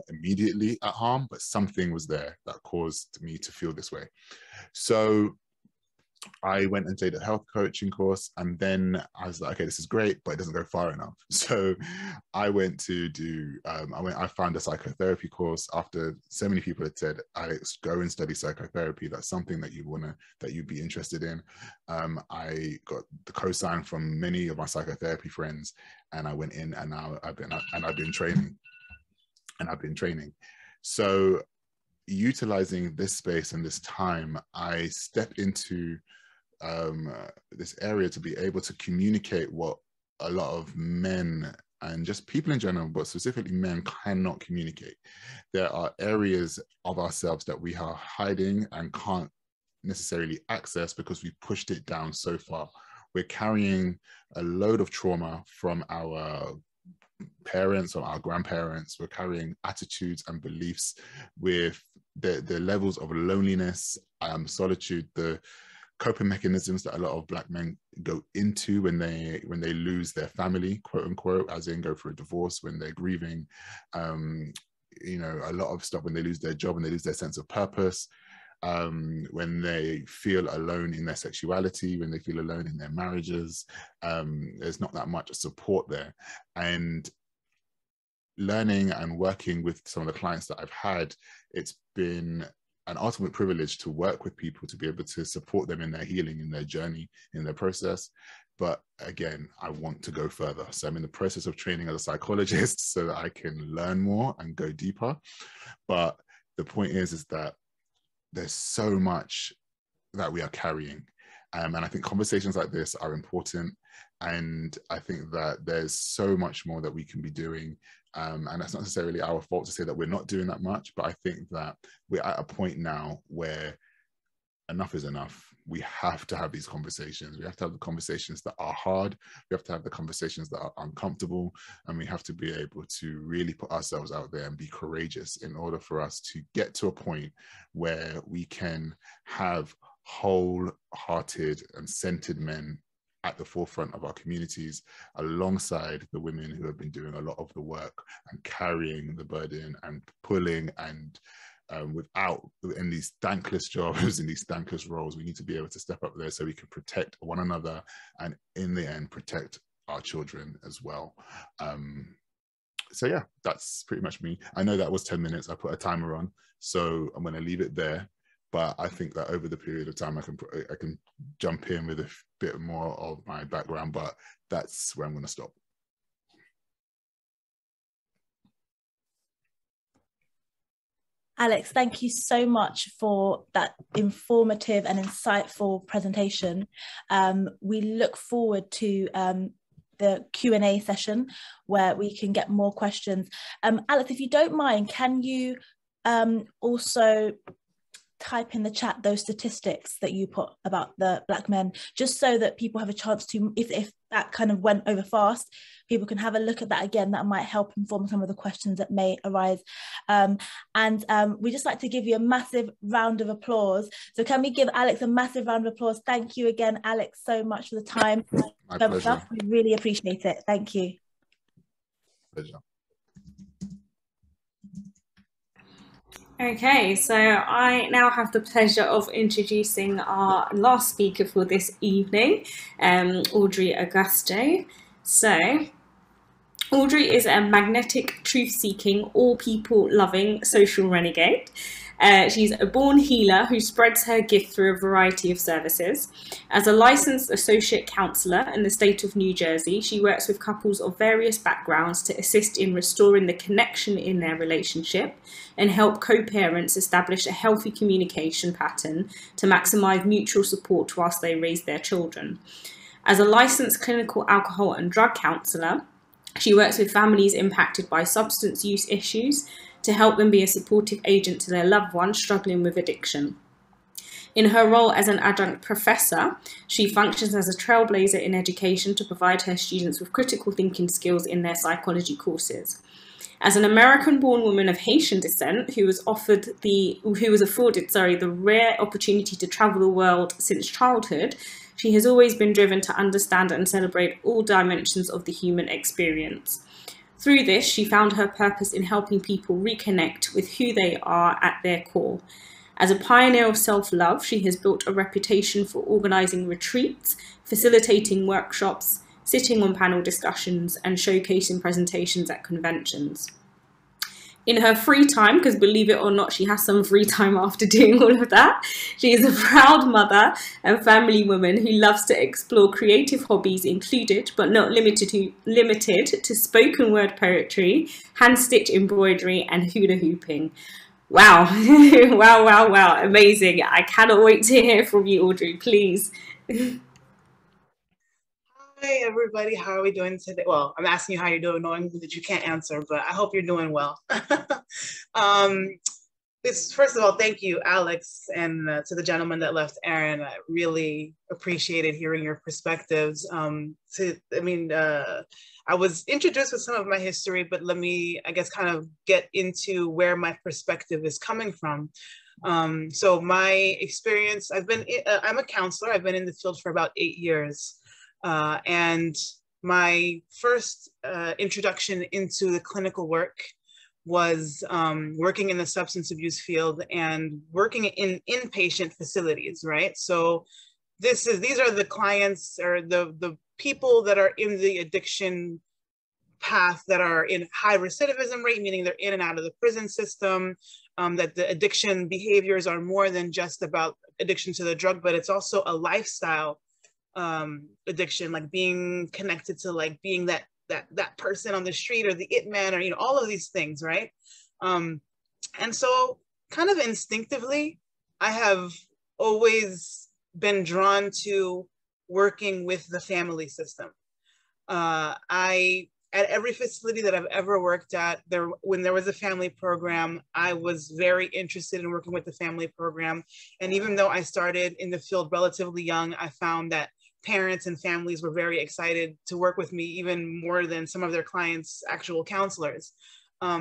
immediately at harm, but something was there that caused me to feel this way. So I went and did a health coaching course, and then I was like, okay, this is great, but it doesn't go far enough. So I went to do, I found a psychotherapy course after so many people had said, Alex, go and study psychotherapy. That's something that you'd be interested in. I got the cosign from many of my psychotherapy friends, and I went in, and now I've been training. So utilizing this space and this time, I stepped into this area to be able to communicate what a lot of men and just people in general, but specifically men, cannot communicate. There are areas of ourselves that we are hiding and can't necessarily access because we pushed it down so far. We're carrying a load of trauma from our parents or our grandparents. We're carrying attitudes and beliefs with the levels of loneliness, solitude, the coping mechanisms that a lot of Black men go into when they lose their family, quote unquote, as in go through a divorce, when they're grieving, a lot of stuff when they lose their job and they lose their sense of purpose, when they feel alone in their sexuality, when they feel alone in their marriages. There's not that much support there. And learning and working with some of the clients that I've had, it's been an ultimate privilege to work with people, to be able to support them in their healing, in their journey, in their process. But again, I want to go further. So I'm in the process of training as a psychologist so that I can learn more and go deeper. But the point is that there's so much that we are carrying. And I think conversations like this are important. And I think that there's so much more that we can be doing. And that's not necessarily our fault to say that we're not doing that much, but I think that we're at a point now where enough is enough. We have to have these conversations. We have to have the conversations that are hard. We have to have the conversations that are uncomfortable. And we have to be able to really put ourselves out there and be courageous in order for us to get to a point where we can have wholehearted and centered men at the forefront of our communities, alongside the women who have been doing a lot of the work and carrying the burden and pulling and without in these thankless jobs, in these thankless roles. We need to be able to step up there so we can protect one another and in the end protect our children as well. So yeah, that's pretty much me. I know that was 10 minutes. I put a timer on, so I'm going to leave it there. But I think that over the period of time, I can jump in with a bit more of my background, but that's where I'm going to stop. Alex, thank you so much for that informative and insightful presentation. We look forward to the Q&A session where we can get more questions. Alex, if you don't mind, can you also type in the chat those statistics that you put about the Black men, just so that people have a chance to, if that kind of went over fast, people can have a look at that again. That might help inform some of the questions that may arise. We just like to give you a massive round of applause. So can we give Alex a massive round of applause? Thank you again, Alex, so much for the time. My pleasure. We really appreciate it. Thank you. Pleasure. Okay, so I now have the pleasure of introducing our last speaker for this evening, Audrey Augusto. So, Audrey is a magnetic, truth-seeking, all-people-loving social renegade. She's a born healer who spreads her gift through a variety of services. As a licensed associate counsellor in the state of New Jersey, she works with couples of various backgrounds to assist in restoring the connection in their relationship and help co-parents establish a healthy communication pattern to maximise mutual support whilst they raise their children. As a licensed clinical alcohol and drug counsellor, she works with families impacted by substance use issues to help them be a supportive agent to their loved ones struggling with addiction. In her role as an adjunct professor, she functions as a trailblazer in education to provide her students with critical thinking skills in their psychology courses. As an American-born woman of Haitian descent who was afforded the rare opportunity to travel the world since childhood, she has always been driven to understand and celebrate all dimensions of the human experience. Through this, she found her purpose in helping people reconnect with who they are at their core. As a pioneer of self-love, she has built a reputation for organising retreats, facilitating workshops, sitting on panel discussions, and showcasing presentations at conventions. In her free time, because believe it or not, she has some free time after doing all of that, she is a proud mother and family woman who loves to explore creative hobbies included, but not limited to spoken word poetry, hand-stitch embroidery, and hula hooping. Wow, wow, amazing. I cannot wait to hear from you, Audrey, please. Hi, everybody. How are we doing today? Well, I'm asking you how you're doing, knowing that you can't answer, but I hope you're doing well. First of all, thank you, Alex, and to the gentleman that left, Aaron. I really appreciated hearing your perspectives. I was introduced with some of my history, but let me, I guess, kind of get into where my perspective is coming from. So my experience, I'm a counselor. I've been in the field for about 8 years. And my first introduction into the clinical work was working in the substance abuse field and working in inpatient facilities, right? So these are the clients or the people that are in the addiction path that are in high recidivism rate, meaning they're in and out of the prison system, that the addiction behaviors are more than just about addiction to the drug, but it's also a lifestyle addiction, like being connected to like being that person on the street or the it man, or all of these things, right? And so kind of instinctively, I have always been drawn to working with the family system. At every facility that I've ever worked at, when there was a family program, I was very interested in working with the family program. And even though I started in the field relatively young, I found that parents and families were very excited to work with me, even more than some of their clients' actual counselors.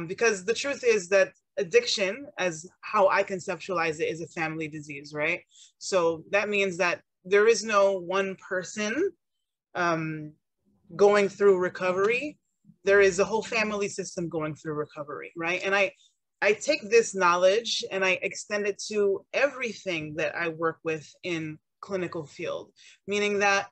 Because the truth is that addiction, as how I conceptualize it, is a family disease, right? So that means that there is no one person going through recovery. There is a whole family system going through recovery, right? And I take this knowledge and I extend it to everything that I work with in clinical field, meaning that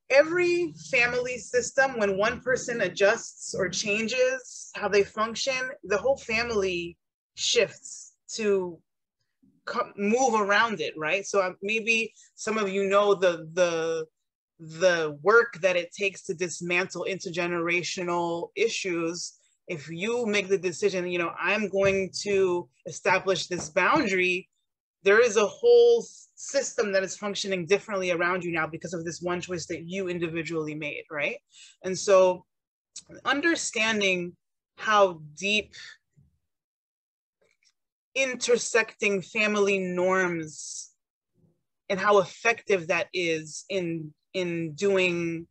every family system, when one person adjusts or changes how they function, the whole family shifts to move around it, right? So maybe some of you know the work that it takes to dismantle intergenerational issues. If you make the decision, you know, I'm going to establish this boundary, there is a whole system that is functioning differently around you now because of this one choice that you individually made, right? And so understanding how deep intersecting family norms and how effective that is in doing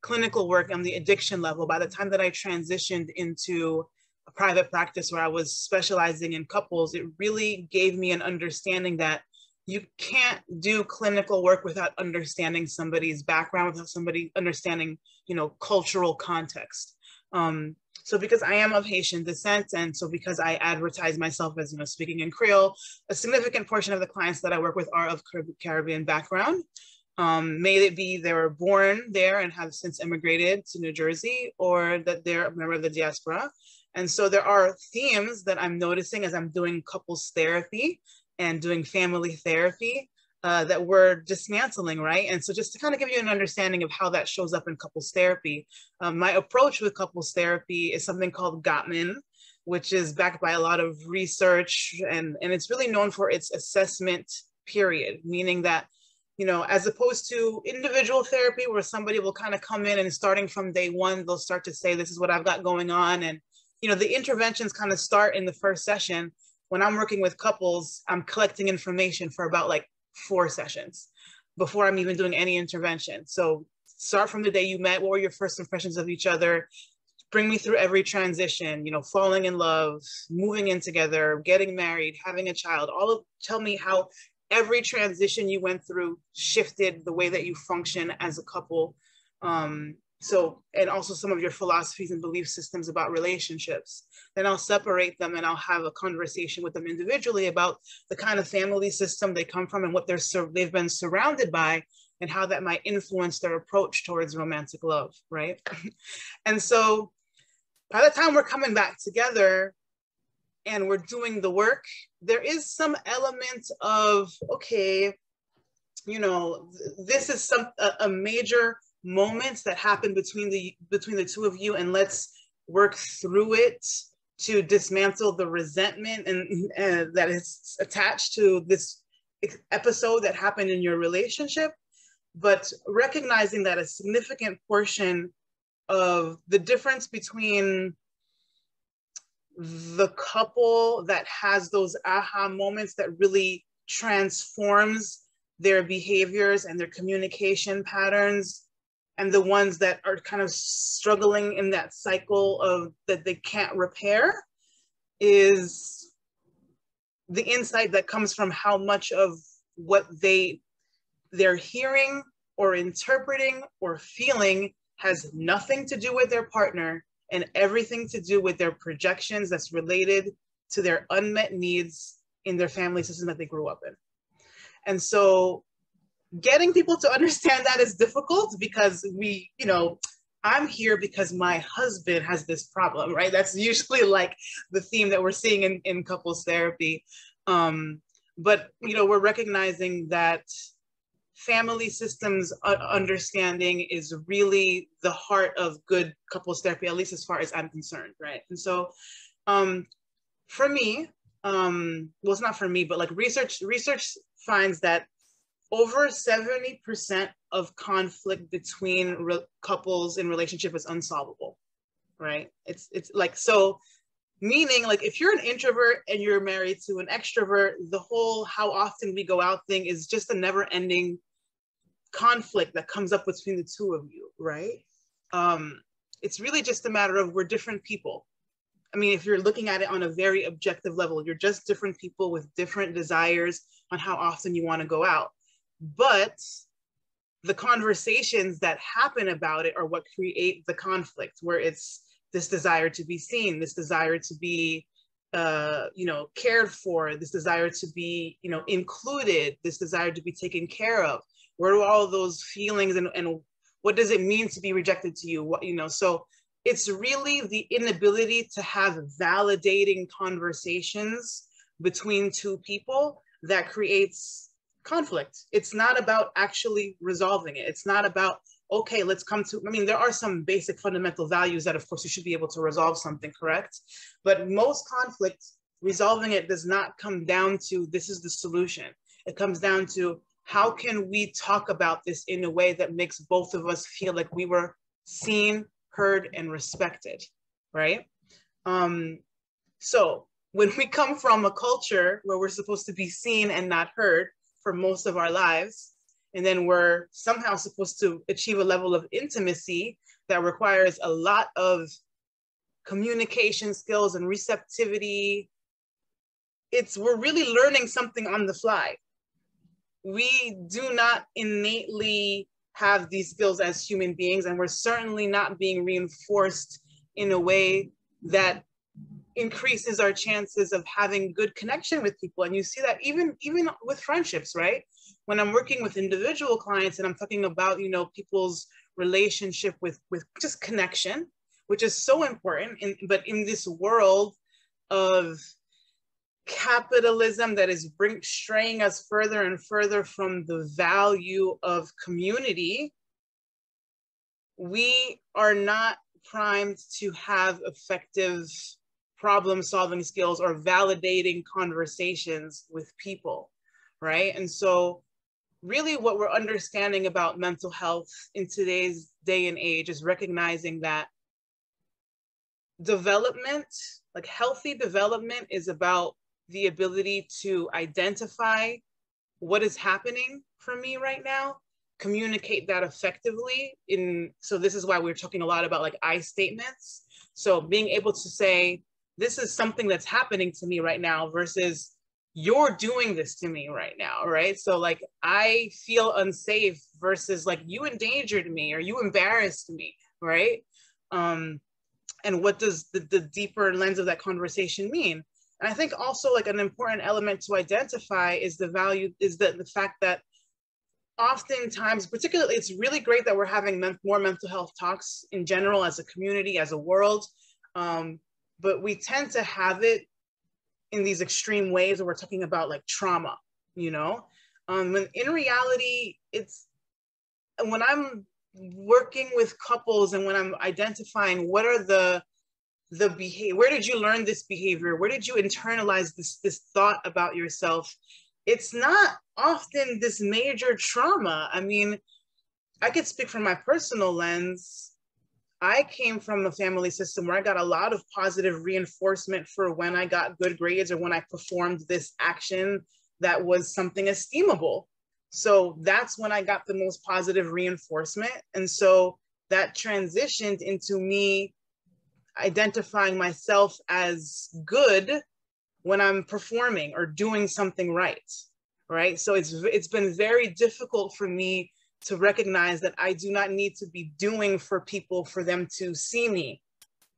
clinical work on the addiction level. By the time that I transitioned into a private practice where I was specializing in couples, it really gave me an understanding that you can't do clinical work without understanding somebody's background, without somebody understanding, you know, cultural context. So because I am of Haitian descent, and so because I advertise myself as, you know, speaking in Creole, a significant portion of the clients that I work with are of Caribbean background. May it be they were born there and have since immigrated to New Jersey, or that they're a member of the diaspora. And so there are themes that I'm noticing as I'm doing couples therapy and doing family therapy that we're dismantling, right? And so just to kind of give you an understanding of how that shows up in couples therapy, my approach with couples therapy is something called Gottman, which is backed by a lot of research, and it's really known for its assessment period, meaning that, you know, as opposed to individual therapy where somebody will kind of come in and starting from day one, they'll start to say, this is what I've got going on. And, you know, the interventions kind of start in the first session. When I'm working with couples, I'm collecting information for about like 4 sessions before I'm even doing any intervention. So start from the day you met. What were your first impressions of each other? Bring me through every transition, you know, falling in love, moving in together, getting married, having a child, tell me how every transition you went through shifted the way that you function as a couple. And also some of your philosophies and belief systems about relationships. Then I'll separate them and I'll have a conversation with them individually about the kind of family system they come from and what they've been surrounded by and how that might influence their approach towards romantic love, right? And so by the time we're coming back together and we're doing the work, there is some element of, okay, you know, this is a major moments that happen between the two of you, and let's work through it to dismantle the resentment and that is attached to this episode that happened in your relationship. But recognizing that a significant portion of the difference between the couple that has those aha moments that really transforms their behaviors and their communication patterns, and the ones that are kind of struggling in that cycle of that they can't repair, is the insight that comes from how much of what they're hearing or interpreting or feeling has nothing to do with their partner and everything to do with their projections that's related to their unmet needs in their family system that they grew up in. And so getting people to understand that is difficult because I'm here because my husband has this problem, right? That's usually like the theme that we're seeing in couples therapy. But, you know, we're recognizing that family systems understanding is really the heart of good couples therapy, at least as far as I'm concerned, right? And so for me, well, it's not for me, but like research finds that over 70% of conflict between couples in relationship is unsolvable, right? It's like, so meaning like if you're an introvert and you're married to an extrovert, the whole how often we go out thing is just a never ending conflict that comes up between the two of you, right? It's really just a matter of we're different people. I mean, if you're looking at it on a very objective level, you're just different people with different desires on how often you want to go out. But the conversations that happen about it are what create the conflict, where it's this desire to be seen, this desire to be, cared for, this desire to be, included, this desire to be taken care of. Where do all those feelings and what does it mean to be rejected to you? So it's really the inability to have validating conversations between two people that creates conflict. It's not about actually resolving it. It's not about, okay, let's come to, I mean, there are some basic fundamental values that of course you should be able to resolve something, correct? But most conflict, resolving it does not come down to this is the solution. It comes down to how can we talk about this in a way that makes both of us feel like we were seen, heard, and respected, right? So when we come from a culture where we're supposed to be seen and not heard for most of our lives, and then we're somehow supposed to achieve a level of intimacy that requires a lot of communication skills and receptivity, we're really learning something on the fly. We do not innately have these skills as human beings, and we're certainly not being reinforced in a way that increases our chances of having good connection with people. And you see that even with friendships, right? When I'm working with individual clients and I'm talking about, people's relationship with just connection, which is so important. But in this world of capitalism that is straying us further and further from the value of community, we are not primed to have effective problem-solving skills or validating conversations with people, right? And so really what we're understanding about mental health in today's day and age is recognizing that development, like healthy development, is about the ability to identify what is happening for me right now, communicate that effectively. So this is why we're talking a lot about like I statements. So being able to say, this is something that's happening to me right now versus you're doing this to me right now, right? So like I feel unsafe versus like you endangered me or you embarrassed me, right? And what does the deeper lens of that conversation mean? And I think also like an important element to identify is the fact that oftentimes, particularly, it's really great that we're having more mental health talks in general as a community, as a world, but we tend to have it in these extreme ways where we're talking about like trauma, when in reality, when I'm working with couples and when I'm identifying what are the behavior, where did you learn this behavior? Where did you internalize this thought about yourself? It's not often this major trauma. I mean, I could speak from my personal lens. I came from a family system where I got a lot of positive reinforcement for when I got good grades or when I performed this action that was something esteemable. So that's when I got the most positive reinforcement. And so that transitioned into me identifying myself as good when I'm performing or doing something right? So it's been very difficult for me to recognize that I do not need to be doing for people for them to see me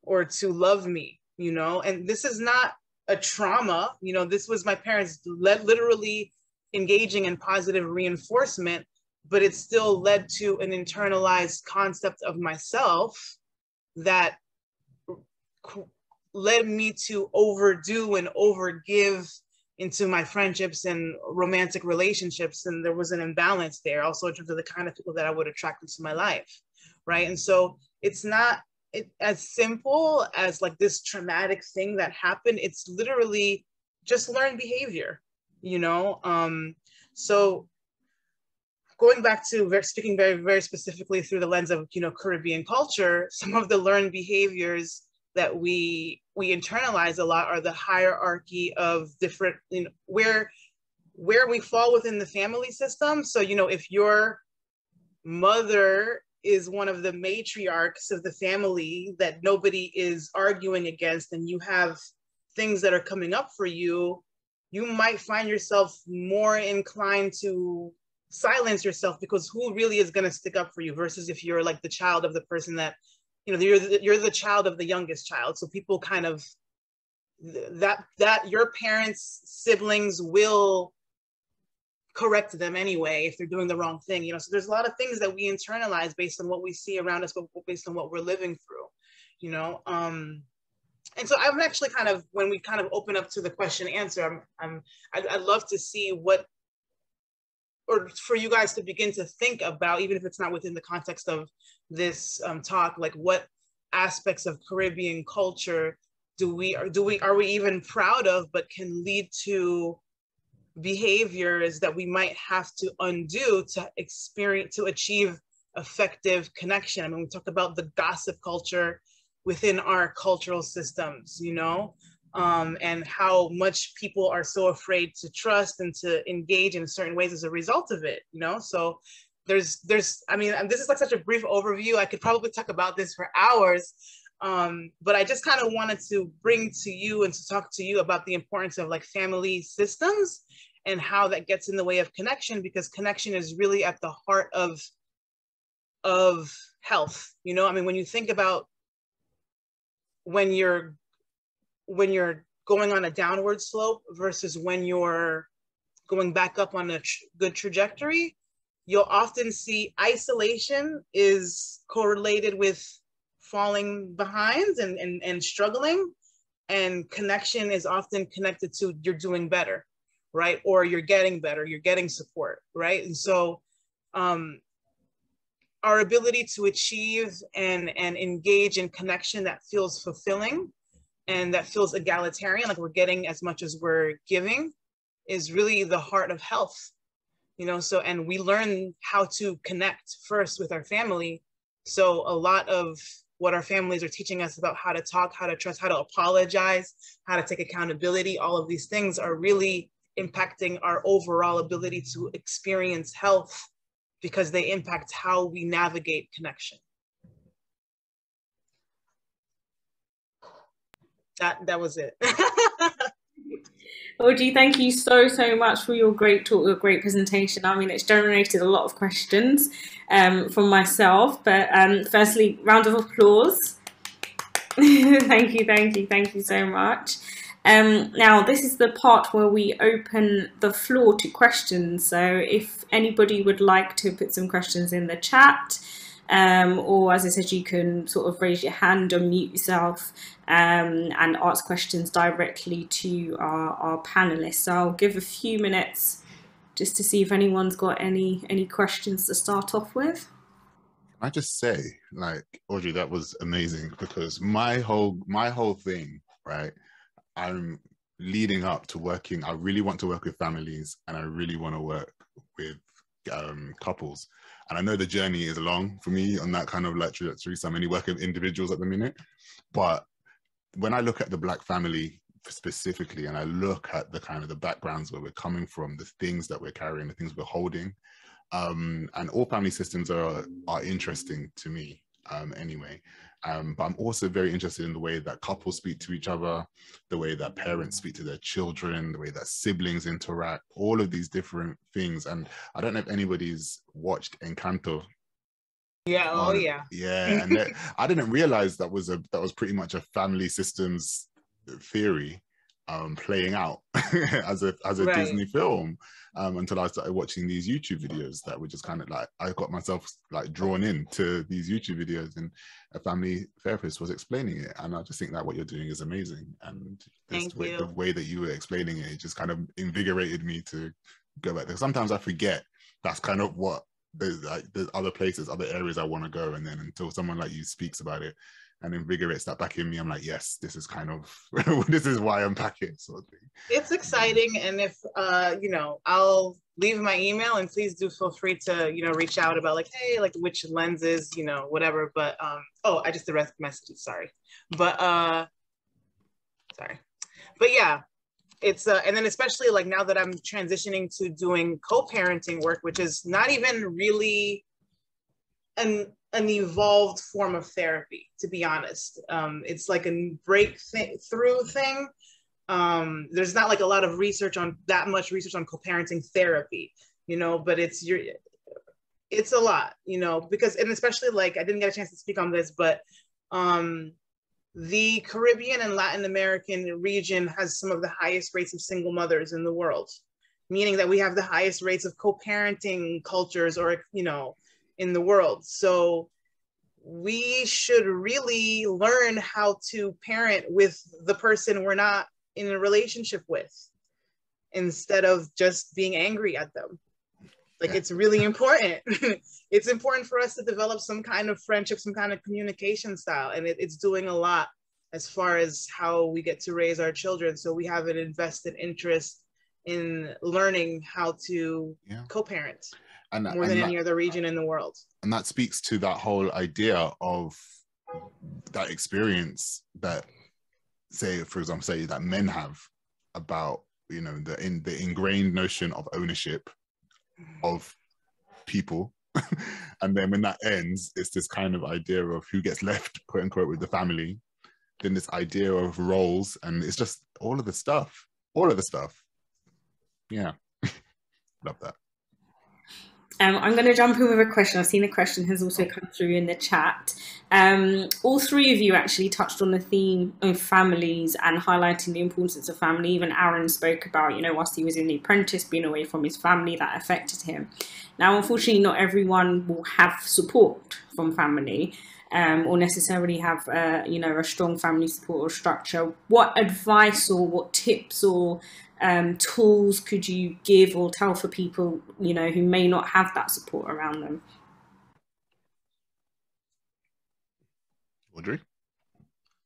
or to love me, and this is not a trauma, this was my parents literally engaging in positive reinforcement, but it still led to an internalized concept of myself that led me to overdo and overgive into my friendships and romantic relationships. And there was an imbalance there also in terms of the kind of people that I would attract into my life, right? And so it's not as simple as like this traumatic thing that happened. It's literally just learned behavior, you know? So going back to speaking very, very specifically through the lens of, you know, Caribbean culture, some of the learned behaviors that we internalize a lot are the hierarchy of different, you know, where we fall within the family system. So, you know, if your mother is one of the matriarchs of the family that nobody is arguing against, and you have things that are coming up for you, you might find yourself more inclined to silence yourself, because who really is going to stick up for you, versus if you're like the child of the person that, you know, you're the child of the youngest child. So people kind of, that your parents' siblings will correct them anyway if they're doing the wrong thing, you know. So there's a lot of things that we internalize based on what we see around us, but based on what we're living through, you know. And so I'm actually kind of, when we kind of open up to the question answer, I'd love to see what, or for you guys to begin to think about, even if it's not within the context of this talk, like what aspects of Caribbean culture are we even proud of, but can lead to behaviors that we might have to undo to achieve effective connection. I mean, we talk about the gossip culture within our cultural systems, you know, and how much people are so afraid to trust and to engage in certain ways as a result of it, you know. So there's I mean, this is like such a brief overview. I could probably talk about this for hours, but I just kind of wanted to bring to you and to talk to you about the importance of like family systems and how that gets in the way of connection, because connection is really at the heart of health, you know. I mean, when you think about when you're going on a downward slope versus when you're going back up on a good trajectory, you'll often see isolation is correlated with falling behind and struggling, and connection is often connected to you're doing better, right? Or you're getting better, you're getting support, right? And so our ability to achieve and engage in connection that feels fulfilling and that feels egalitarian, like we're getting as much as we're giving, is really the heart of health, you know. So, and we learn how to connect first with our family. So a lot of what our families are teaching us about how to talk, how to trust, how to apologize, how to take accountability, all of these things are really impacting our overall ability to experience health, because they impact how we navigate connection. That was it. Audrey, thank you so much for your great talk, your great presentation. I mean, it's generated a lot of questions from myself, but firstly, round of applause. Thank you so much. Now, this is the part where we open the floor to questions. So if anybody would like to put some questions in the chat, or as I said, you can sort of raise your hand, unmute yourself, and ask questions directly to our panelists. So I'll give a few minutes just to see if anyone's got any questions to start off with. I just say, like, Audrey, that was amazing, because my whole thing, right, I'm leading up to working. I really want to work with families, and I really want to work with couples. And I know the journey is long for me on that kind of like trajectory. So I'm only working with individuals at the minute. But when I look at the Black family specifically, and I look at the kind of the backgrounds where we're coming from, the things that we're carrying, the things we're holding, and all family systems are interesting to me anyway. But I'm also very interested in the way that couples speak to each other, the way that parents speak to their children, the way that siblings interact, all of these different things. And I don't know if anybody's watched Encanto. Yeah, oh yeah. Yeah, and I didn't realize that was pretty much a family systems theory playing out as a right. Disney film, until I started watching these YouTube videos that were just kind of like, I got myself like drawn into these YouTube videos, and a family therapist was explaining it, and I just think that what you're doing is amazing, and the way that you were explaining it just kind of invigorated me to go back there. Sometimes I forget that's kind of what there's other places, other areas I want to go, and then until someone like you speaks about it, and invigorates that back in me. I'm like, yes, this is kind of this is why I'm packing, sort of thing. It's exciting, and if you know, I'll leave my email, and please do feel free to, you know, reach out about like, hey, like which lenses, you know, whatever. But oh, I just direct messages, sorry. But sorry. But yeah, it's and then especially like now that I'm transitioning to doing co-parenting work, which is not even really an evolved form of therapy, to be honest. It's like a breakthrough thing. There's not like a lot of research on that much research on co-parenting therapy, you know, but it's a lot, you know, because, and especially like, I didn't get a chance to speak on this, but the Caribbean and Latin American region has some of the highest rates of single mothers in the world, meaning that we have the highest rates of co-parenting cultures, or, you know, in the world. So we should really learn how to parent with the person we're not in a relationship with, instead of just being angry at them. Like, it's really important. It's important for us to develop some kind of friendship, some kind of communication style. And it's doing a lot as far as how we get to raise our children. So we have an invested interest in learning how to co-parent more than any other region in the world. And that speaks to that whole idea of that experience that, say, for example, say that men have about, you know, the ingrained notion of ownership of people. And then when that ends, it's this kind of idea of who gets left, quote unquote, with the family. Then this idea of roles, and it's just all of the stuff. Yeah. Love that. I'm going to jump in with a question. I've seen a question has also come through in the chat. All three of you actually touched on the theme of families and highlighting the importance of family. Even Aaron spoke about, you know, whilst he was in The Apprentice, being away from his family, that affected him. Now, unfortunately, not everyone will have support from family, or necessarily have, you know, a strong family support or structure. What advice or what tips or tools could you give or tell for people, you know, who may not have that support around them? Audrey?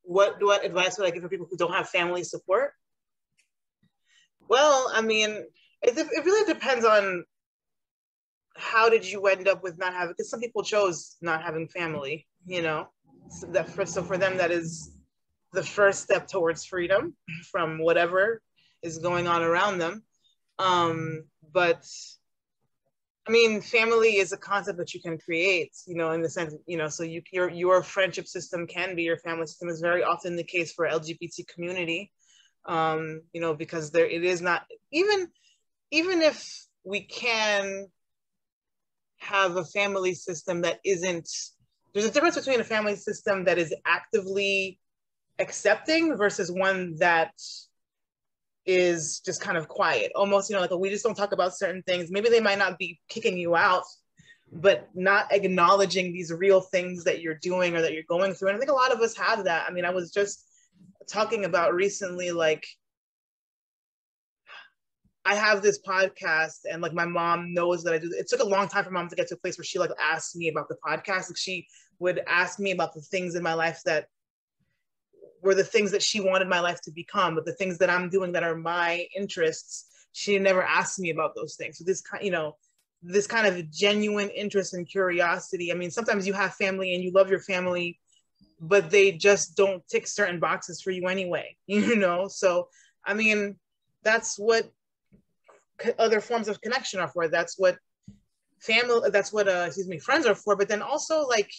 What advice would I give for people who don't have family support? Well, I mean, it really depends on how did you end up with not having, because some people chose not having family, you know, so for them, that is the first step towards freedom from whatever is going on around them. But I mean, family is a concept that you can create, you know, in the sense, you know, so your friendship system can be your family system. Is very often the case for LGBT community, you know, because it is not, even if we can have a family system that isn't, there's a difference between a family system that is actively accepting versus one that is just kind of quiet, almost, you know, like, we just don't talk about certain things. Maybe they might not be kicking you out, but not acknowledging these real things that you're doing or that you're going through. And I think a lot of us have that. I mean, I was just talking about recently, like, I have this podcast, and like my mom knows that I do. It took a long time for mom to get to a place where she like asked me about the podcast. Like, she would ask me about the things in my life that were the things that she wanted my life to become, but the things that I'm doing that are my interests, she never asked me about those things. So this kind, you know, this kind of genuine interest and curiosity. I mean, sometimes you have family and you love your family, but they just don't tick certain boxes for you anyway, you know? So, I mean, that's what other forms of connection are for. That's what family, that's what, friends are for. But then also, like,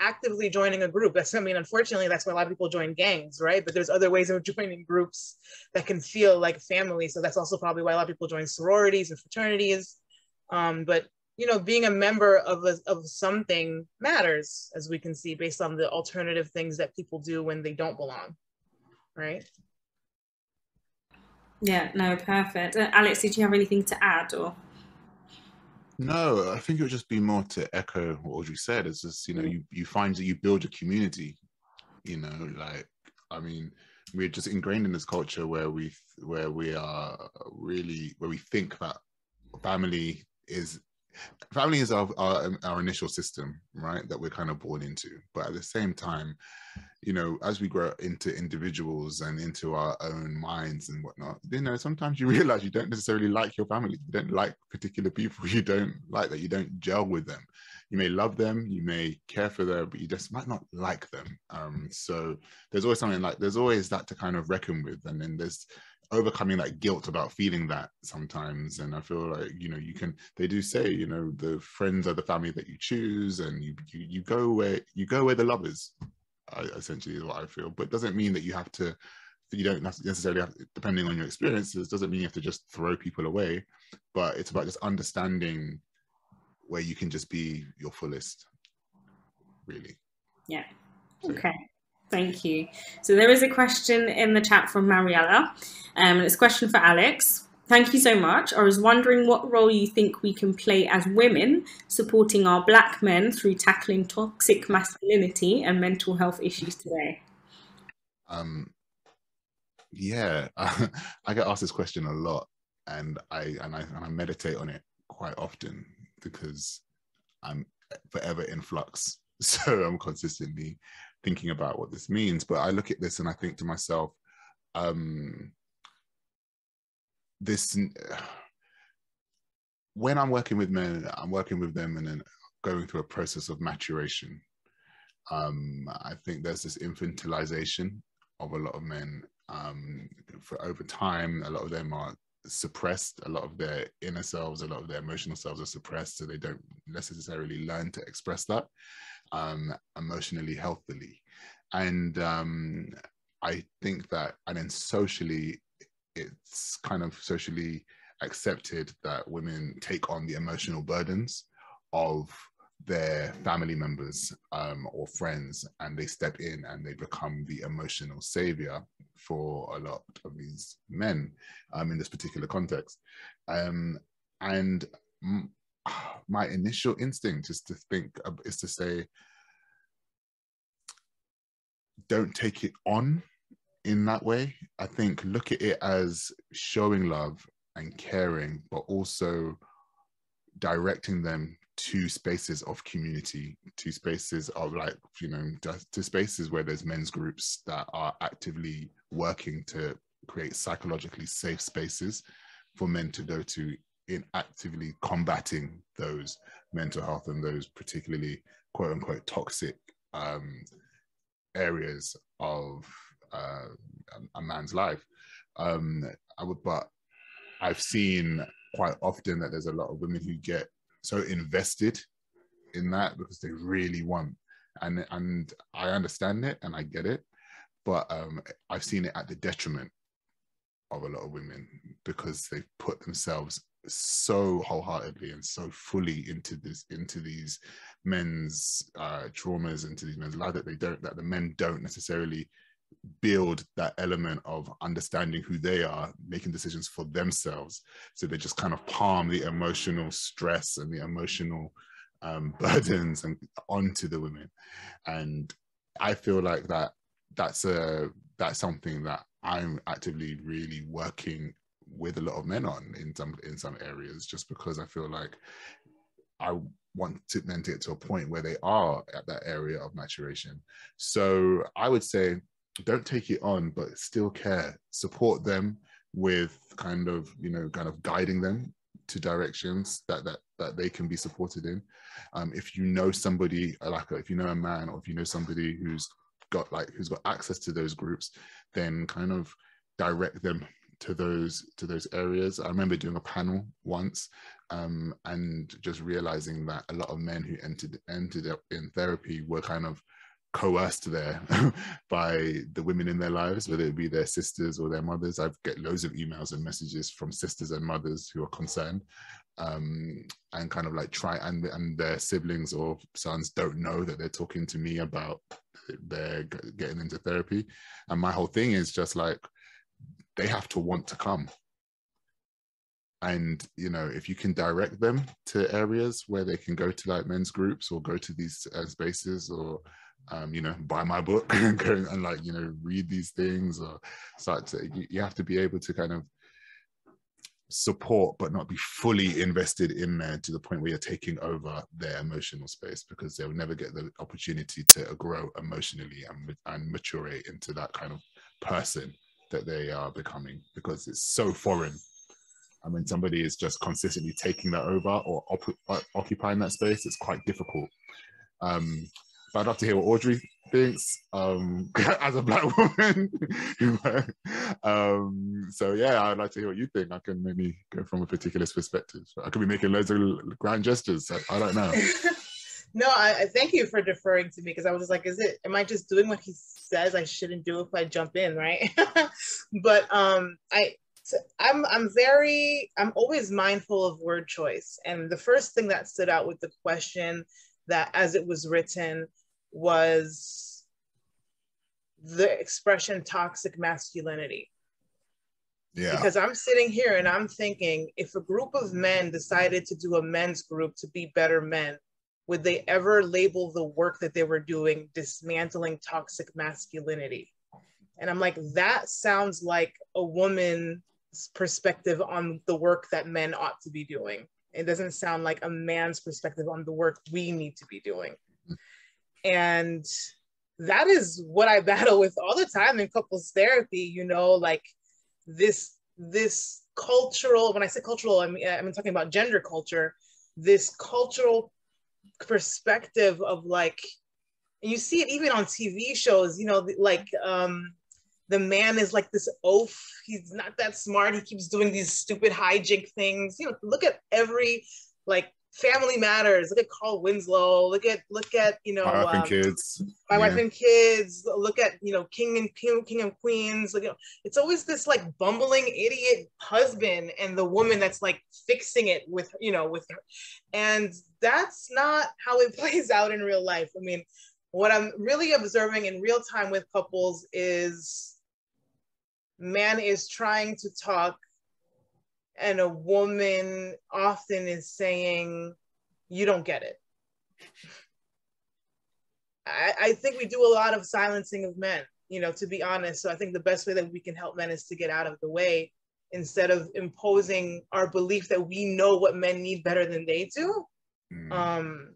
actively joining a group. That's, I mean, unfortunately, that's why a lot of people join gangs, right? But there's other ways of joining groups that can feel like family. So that's also probably why a lot of people join sororities and fraternities. But, you know, being a member of something matters, as we can see, based on the alternative things that people do when they don't belong, right? Yeah, no, perfect. Alex, did you have anything to add, or? No, I think it would just be more to echo what Audrey said. It's just, you know, you find that you build a community, you know, like, I mean, we're just ingrained in this culture where we think that family is our initial system, right? That we're kind of born into. But at the same time, you know, as we grow into individuals and into our own minds and whatnot, you know, sometimes you realize you don't necessarily like your family. You don't like particular people. You don't like that. You don't gel with them. You may love them, you may care for them, but you just might not like them. So there's always something like, there's always that to kind of reckon with. And then there's overcoming that guilt about feeling that sometimes. And I feel like, you know, you can, they do say, you know, the friends are the family that you choose, and you go where the love is, essentially is what I feel. But it doesn't mean that you have to, you don't necessarily have, depending on your experiences, doesn't mean you have to just throw people away, but it's about just understanding where you can just be your fullest, really. Yeah. Okay. Thank you. So there is a question in the chat from Mariella, and it's a question for Alex. Thank you so much. I was wondering what role you think we can play as women supporting our Black men through tackling toxic masculinity and mental health issues today. Yeah, I get asked this question a lot, and I meditate on it quite often, because I'm forever in flux. So I'm consistently thinking about what this means. But I look at this and I think to myself, when I'm working with men, I'm working with them and then going through a process of maturation. I think there's this infantilization of a lot of men. For over time, a lot of them are suppressed. A lot of their inner selves, a lot of their emotional selves are suppressed, so they don't necessarily learn to express that emotionally healthily. And I think that, and then socially, it's kind of socially accepted that women take on the emotional burdens of their family members or friends, and they step in and they become the emotional savior for a lot of these men in this particular context. And my initial instinct is to say, don't take it on in that way. I think look at it as showing love and caring, but also directing them to spaces of community, to spaces of, like, you know, to spaces where there's men's groups that are actively working to create psychologically safe spaces for men to go to, in actively combating those mental health and those particularly quote unquote toxic areas of a man's life. But I've seen quite often that there's a lot of women who get so invested in that because they really want, and I understand it and I get it, but I've seen it at the detriment of a lot of women, because they've put themselves so wholeheartedly and so fully into these men's traumas, into these men's lives, that the men don't necessarily build that element of understanding who they are, making decisions for themselves. So they just kind of palm the emotional stress and the emotional burdens and onto the women. And I feel like that's something that I'm actively really working with a lot of men on in some areas, just because I feel like I want to then get to a point where they are at that area of maturation. So I would say, don't take it on, but still care, support them with kind of guiding them to directions that they can be supported in. If you know somebody, if you know a man, or if you know somebody who's got access to those groups, then kind of direct them to those areas. I remember doing a panel once and just realizing that a lot of men who ended up in therapy were kind of coerced there by the women in their lives, whether it be their sisters or their mothers. I get loads of emails and messages from sisters and mothers who are concerned and kind of like and their siblings or sons don't know that they're talking to me about they're getting into therapy. And my whole thing is just like, they have to want to come. And, you know, if you can direct them to areas where they can go to like men's groups or go to these spaces, or you know, buy my book and go and like, you know, read these things, or start to, you have to be able to kind of support but not be fully invested in there to the point where you're taking over their emotional space, because they'll never get the opportunity to grow emotionally and mature into that kind of person that they are becoming, because it's so foreign. And when somebody is just consistently taking that over or occupying that space, it's quite difficult. But I'd love to hear what Audrey thinks as a Black woman. So yeah, I'd like to hear what you think. I can maybe go from a particular perspective. I could be making loads of grand gestures. I don't know. No, I thank you for deferring to me, because I was just like, am I just doing what he says I shouldn't do if I jump in, right? But I'm always mindful of word choice. And the first thing that stood out with the question, that as it was written, was the expression toxic masculinity. Yeah. Because I'm sitting here and I'm thinking, if a group of men decided to do a men's group to be better men, would they ever label the work that they were doing dismantling toxic masculinity? And I'm like, that sounds like a woman's perspective on the work that men ought to be doing. It doesn't sound like a man's perspective on the work we need to be doing. And that is what I battle with all the time in couples therapy, like this cultural, when I say cultural, I'm talking about gender culture, this cultural perspective of like, you see it even on TV shows, like the man is like this oaf, he's not that smart, he keeps doing these stupid hijink things. Look at every, like, Family Matters, look at Carl Winslow, look at My Wife and Kids. My Wife and Kids, look at King and Queens. It's always this like bumbling idiot husband and the woman that's like fixing it with her, and that's not how it plays out in real life. I mean, what I'm really observing in real time with couples is man is trying to talk, and a woman often is saying, you don't get it. I think we do a lot of silencing of men, to be honest. So I think the best way that we can help men is to get out of the way, instead of imposing our belief that we know what men need better than they do. And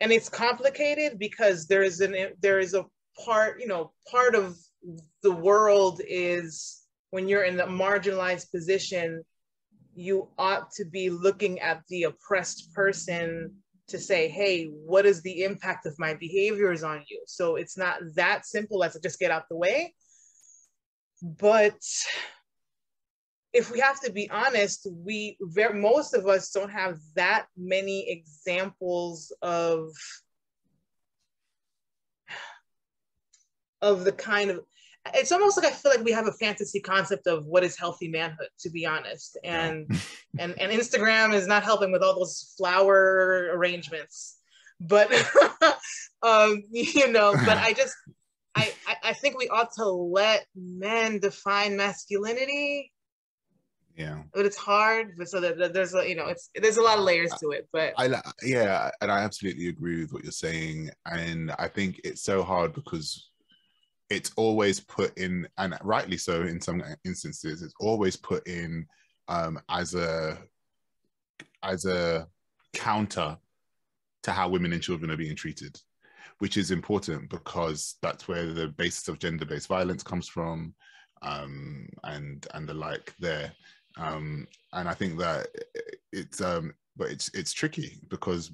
it's complicated because there is a part of the world is, when you're in a marginalized position, you ought to be looking at the oppressed person to say, hey, what is the impact of my behaviors on you? So it's not that simple as to just get out the way. But if we have to be honest, most of us don't have that many examples of the kind of, it's almost like I feel like we have a fantasy concept of what is healthy manhood, to be honest. And and Instagram is not helping with all those flower arrangements. But but I think we ought to let men define masculinity. Yeah. But it's hard. But so there's a lot of layers to it. But and I absolutely agree with what you're saying. And I think it's so hard because it's always put in, and rightly so in some instances, it's always put in as a counter to how women and children are being treated, which is important because that's where the basis of gender-based violence comes from, and the like there. And I think that it's tricky because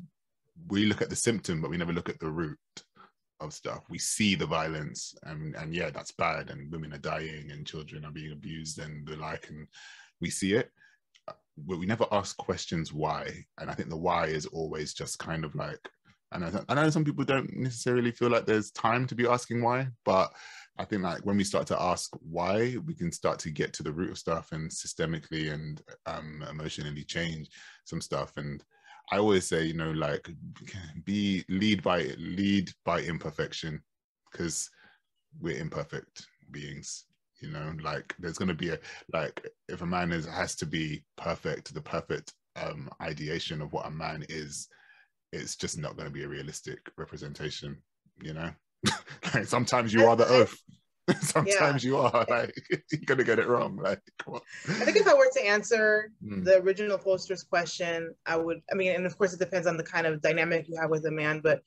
we look at the symptom, but we never look at the root of stuff. We see the violence, and yeah, that's bad, and women are dying and children are being abused and the like, and we see it, but we never ask questions why. And I think the why is always just kind of like, I know some people don't necessarily feel like there's time to be asking why, but I think like when we start to ask why, we can start to get to the root of stuff and systemically and emotionally change some stuff. And I always say, like, lead by imperfection, because we're imperfect beings. Like there's going to be if a man has to be perfect, the perfect ideation of what a man is, it's just not going to be a realistic representation. Like sometimes you are the oaf. Sometimes you are like, you're gonna get it wrong. Like, what? I think if I were to answer the original poster's question, I mean, and of course it depends on the kind of dynamic you have with a man, but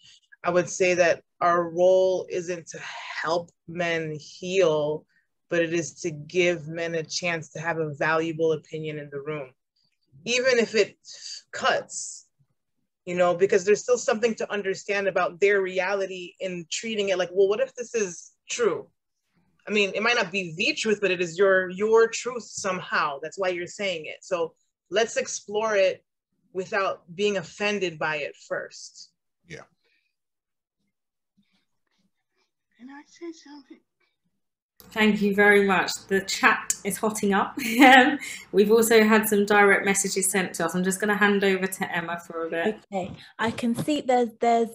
I would say that our role isn't to help men heal, but it is to give men a chance to have a valuable opinion in the room, even if it cuts, you know, because there's still something to understand about their reality in treating it like, well, what if this is true? I mean, it might not be the truth, but it is your truth somehow. That's why you're saying it. So let's explore it without being offended by it first. Yeah. Can I say something? Thank you very much. The chat is hotting up. We've also had some direct messages sent to us. I'm just going to hand over to Emma for a bit. Okay, I can see there's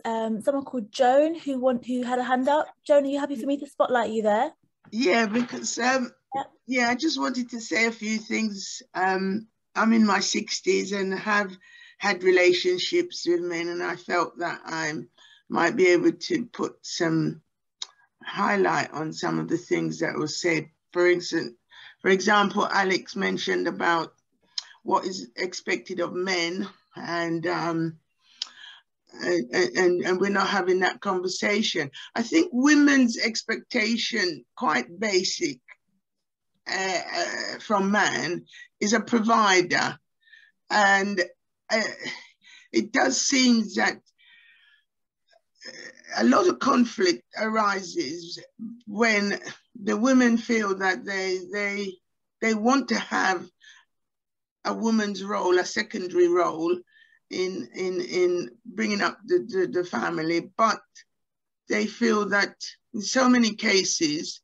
someone called Joan who had a hand up. Joan, are you happy for me to spotlight you there? Yeah, because I just wanted to say a few things. I'm in my 60s and have had relationships with men, and I felt that I might be able to put some highlight on some of the things that were said. For example, Alex mentioned about what is expected of men, and we're not having that conversation. I think women's expectation, quite basic from man, is a provider, and it does seem that a lot of conflict arises when the women feel that they want to have a woman's role, a secondary role in bringing up the family, but they feel that in so many cases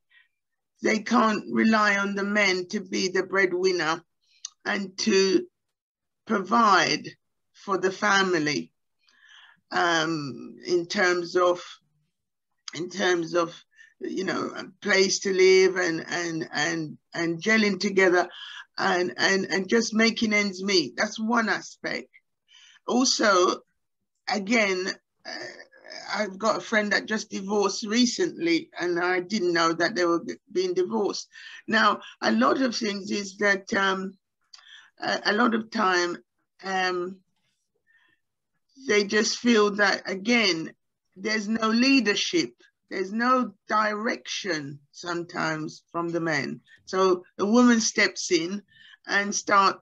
they can't rely on the men to be the breadwinner and to provide for the family. In terms of you know, a place to live and gelling together and just making ends meet. That's one aspect. Also, again, I've got a friend that just divorced recently, and I didn't know that they were being divorced. Now, a lot of things is that a lot of time they just feel that, again, there's no leadership, there's no direction sometimes from the men. So the woman steps in and start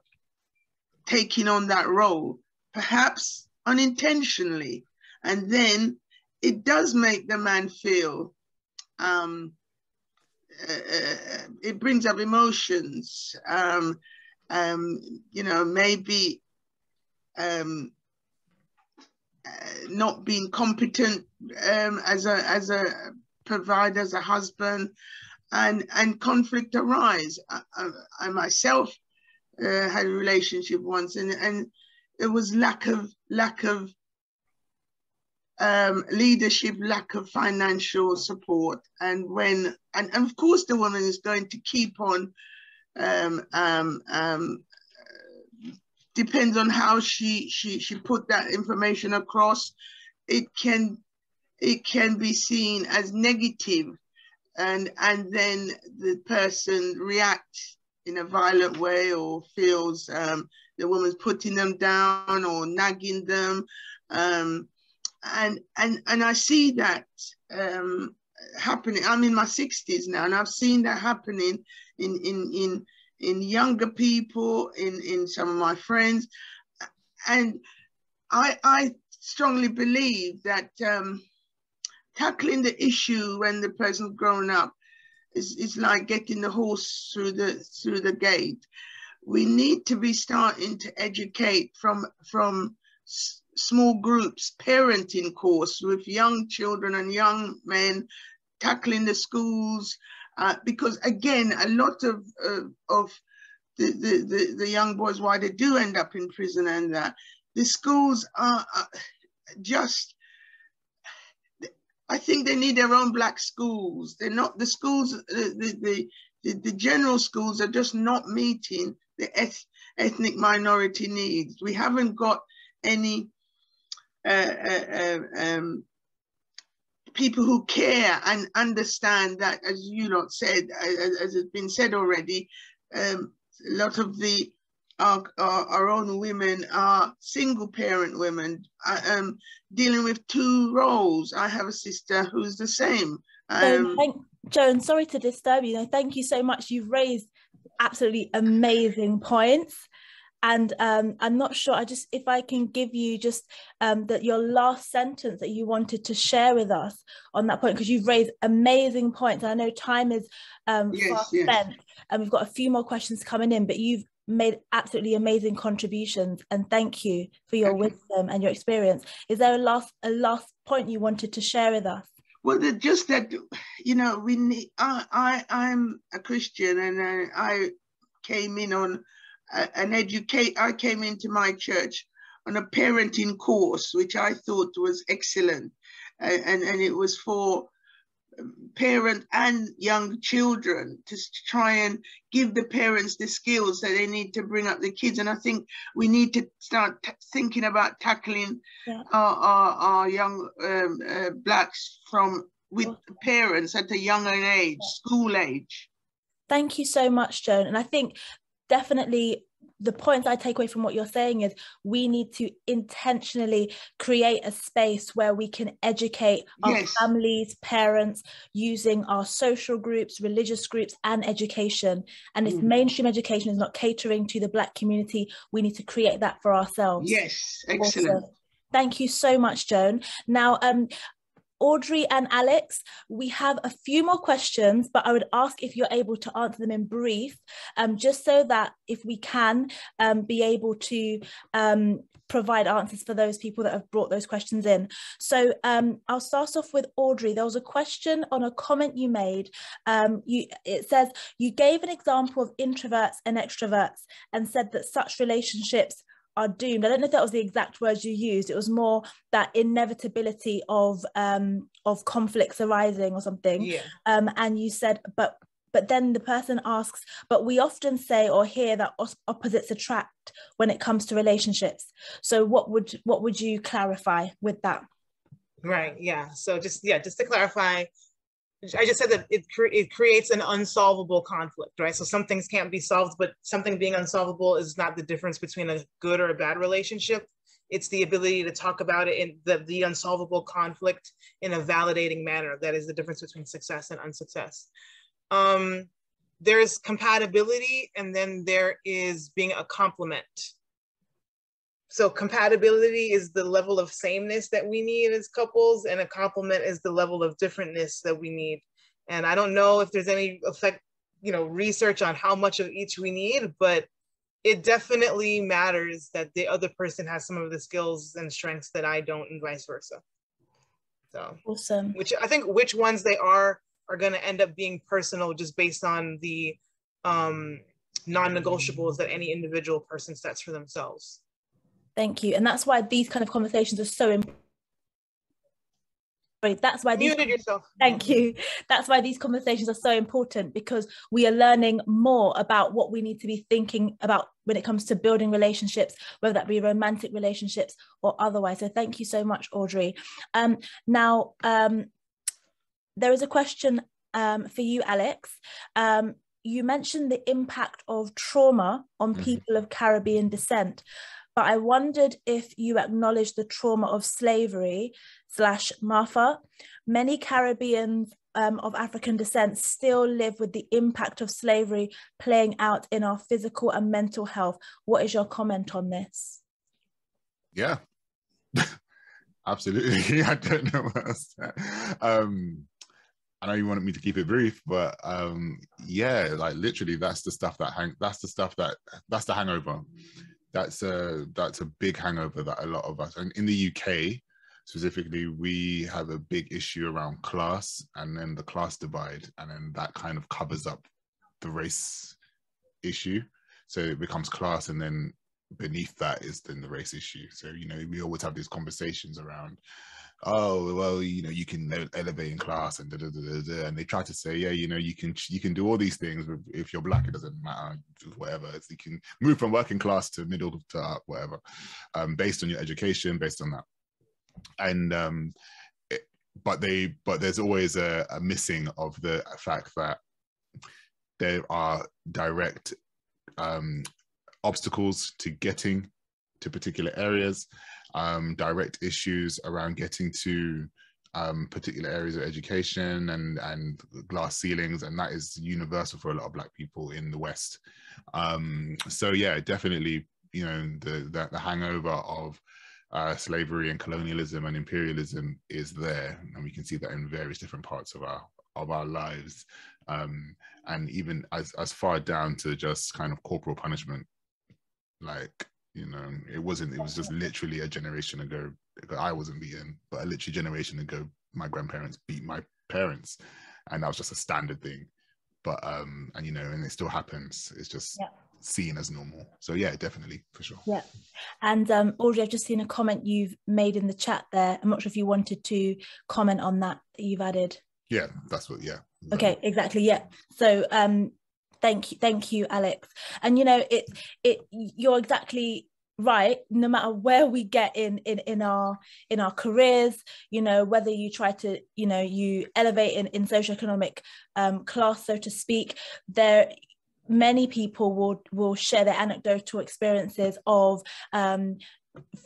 taking on that role, perhaps unintentionally. And then it does make the man feel, it brings up emotions, you know, maybe not being competent as a provider, as a husband, and conflict arise. I myself had a relationship once, and it was lack of leadership, lack of financial support, and of course the woman is going to keep on depends on how she put that information across. It can be seen as negative, and then the person reacts in a violent way, or feels the woman's putting them down or nagging them, and I see that happening. I'm in my 60s now, and I've seen that happening in younger people, in some of my friends. And I strongly believe that tackling the issue when the person's grown up is like getting the horse through the gate. We need to be starting to educate from small groups, parenting course with young children and young men, tackling the schools, because again, a lot of the young boys, why they do end up in prison, and that the schools are just, I think they need their own black schools. They're not, the schools, the general schools are just not meeting the ethnic minority needs. We haven't got any people who care and understand that, as you lot said, as has been said already, a lot of our own women are single parent women, dealing with two roles. I have a sister who's the same. Joan, sorry to disturb you. Thank you so much. You've raised absolutely amazing points. And I'm not sure, if I can give you just your last sentence that you wanted to share with us on that point, because you've raised amazing points. I know time is far spent, and we've got a few more questions coming in, but you've made absolutely amazing contributions, and thank you for your wisdom and your experience. Is there a last point you wanted to share with us? Well, just that, you know, we need, I'm a Christian, and I came in on I came into my church on a parenting course, which I thought was excellent. And it was for parent and young children to try and give the parents the skills that they need to bring up the kids. And I think we need to start thinking about tackling our young blacks with parents at a younger age, school age. Thank you so much, Joan. And I think definitely the points I take away from what you're saying is we need to intentionally create a space where we can educate our families, parents, using our social groups, religious groups, and education. And if mainstream education is not catering to the Black community, we need to create that for ourselves. Yes, excellent. Awesome. Thank you so much, Joan. Now, Audrey and Alex, we have a few more questions, but I would ask if you're able to answer them in brief, just so that if we can be able to provide answers for those people that have brought those questions in. So I'll start off with Audrey. There was a question on a comment you made. It says, you gave an example of introverts and extroverts and said that such relationships are doomed. I don't know if that was the exact words you used. It was more that inevitability of conflicts arising or something. Yeah. And you said, but then the person asks, but we often say or hear that opposites attract when it comes to relationships. So what would you clarify with that? Right. Yeah. So just to clarify, I just said that it creates an unsolvable conflict, right? So some things can't be solved, but something being unsolvable is not the difference between a good or a bad relationship. It's the ability to talk about it in the unsolvable conflict in a validating manner. That is the difference between success and unsuccess. There's compatibility, and then there is being a complement. So compatibility is the level of sameness that we need as couples, and a complement is the level of differentness that we need. And I don't know if there's any research on how much of each we need, but it definitely matters that the other person has some of the skills and strengths that I don't, and vice versa. So awesome. Which I think which ones they are going to end up being personal, just based on the non-negotiables that any individual person sets for themselves. Thank you. And that's why these kind of conversations are so important. That's why Thank you. That's why these conversations are so important, because we are learning more about what we need to be thinking about when it comes to building relationships, whether that be romantic relationships or otherwise. So thank you so much, Audrey. Now, there is a question for you, Alex. You mentioned the impact of trauma on people of Caribbean descent. But I wondered if you acknowledge the trauma of slavery / Martha. Many Caribbeans of African descent still live with the impact of slavery playing out in our physical and mental health. What is your comment on this? Yeah, absolutely. I don't know what else. I know you wanted me to keep it brief, but yeah, like literally, that's the hangover. That's a big hangover that a lot of us, and in the UK specifically, we have a big issue around class, and then the class divide, and then that kind of covers up the race issue. So it becomes class, and then beneath that is then the race issue. So, we always have these conversations around, oh, well, you can elevate in class and and they try to say, yeah, you can do all these things. If you're Black, it doesn't matter, whatever. You can move from working class to middle to up, whatever, based on your education, based on that. And but there's always a missing of the fact that there are direct obstacles to getting to particular areas, direct issues around getting to particular areas of education and glass ceilings, and that is universal for a lot of Black people in the West. So yeah, definitely, you know, the hangover of slavery and colonialism and imperialism is there, and we can see that in various different parts of our lives, and even as far down to just kind of corporal punishment. Like, you know, it was just literally a generation ago. I wasn't beaten, but a literally generation ago, my grandparents beat my parents, and that was just a standard thing. But and you know, and it still happens. It's just seen as normal. So yeah, definitely, for sure. Yeah. And Audrey, I've just seen a comment you've made in the chat there. I'm not sure if you wanted to comment on that you've added. Yeah, that's what. Yeah. Okay, exactly. Yeah. So thank you, Alex. And you know, you're exactly right. No matter where we get in our careers, you know, whether you try to, you know, you elevate in socioeconomic class, so to speak, many people will share their anecdotal experiences of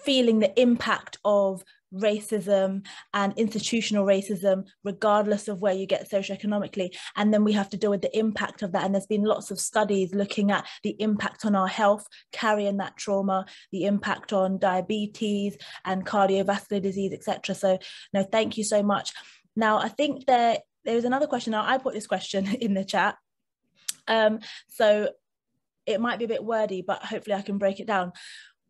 feeling the impact of racism and institutional racism, regardless of where you get socioeconomically. And then we have to deal with the impact of that. And there's been lots of studies looking at the impact on our health, carrying that trauma, the impact on diabetes and cardiovascular disease, etc. So no, thank you so much. Now, I think there is another question. Now, I put this question in the chat. So it might be a bit wordy, but hopefully I can break it down.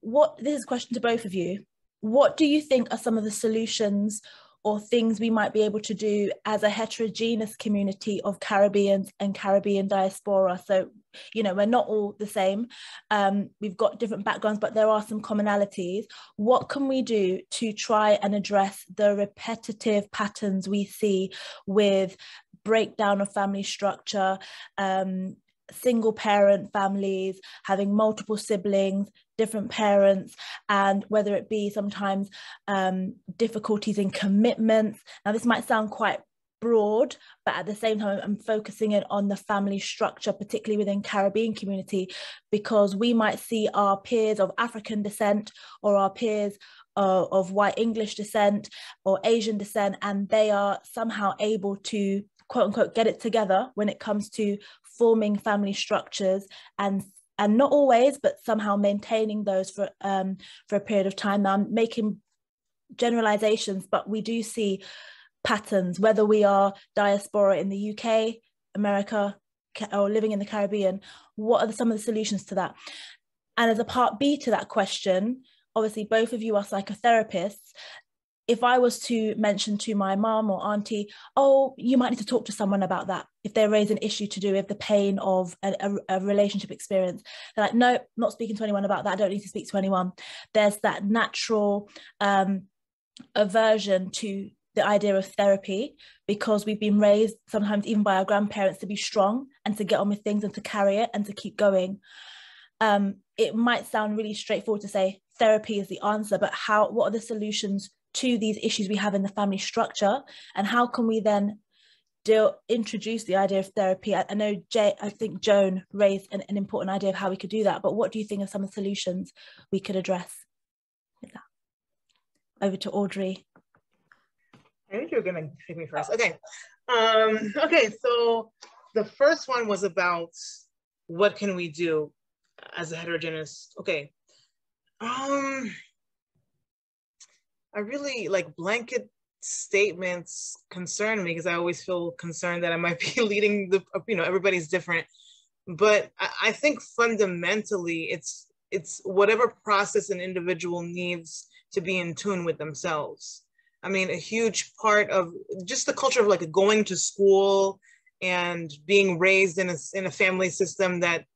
This is a question to both of you. What do you think are some of the solutions or things we might be able to do as a heterogeneous community of Caribbeans and Caribbean diaspora? So, you know, we're not all the same. We've got different backgrounds, but there are some commonalities. What can we do to try and address the repetitive patterns we see with breakdown of family structure, single parent families, having multiple siblings, different parents, and whether it be sometimes difficulties in commitments? Now, this might sound quite broad, but at the same time, I'm focusing it on the family structure, particularly within Caribbean community, because we might see our peers of African descent or our peers of white English descent or Asian descent, and they are somehow able to, quote unquote, get it together when it comes to forming family structures, and not always, but somehow maintaining those for a period of time. Now, I'm making generalizations, but we do see patterns, whether we are diaspora in the UK, America, or living in the Caribbean. What are some of the solutions to that? And as a part B to that question, obviously both of you are psychotherapists. If I was to mention to my mom or auntie, oh, you might need to talk to someone about that, if they raise an issue to do with the pain of a relationship experience, they're like, no, not speaking to anyone about that. I don't need to speak to anyone. There's that natural aversion to the idea of therapy, because we've been raised sometimes even by our grandparents to be strong and to get on with things and to carry it and to keep going. It might sound really straightforward to say therapy is the answer, but what are the solutions to these issues we have in the family structure, and how can we then introduce the idea of therapy? I know I think Joan raised an important idea of how we could do that, but what do you think are some of the solutions we could address with that? Over to Audrey. I think you were gonna take me first. Okay. Okay, so the first one was about what can we do as a heterogeneous, okay. I really, like, blanket statements concern me, because I always feel concerned that I might be leading everybody's different. But I think fundamentally it's whatever process an individual needs to be in tune with themselves. I mean, a huge part of just the culture of like going to school and being raised in a family system that,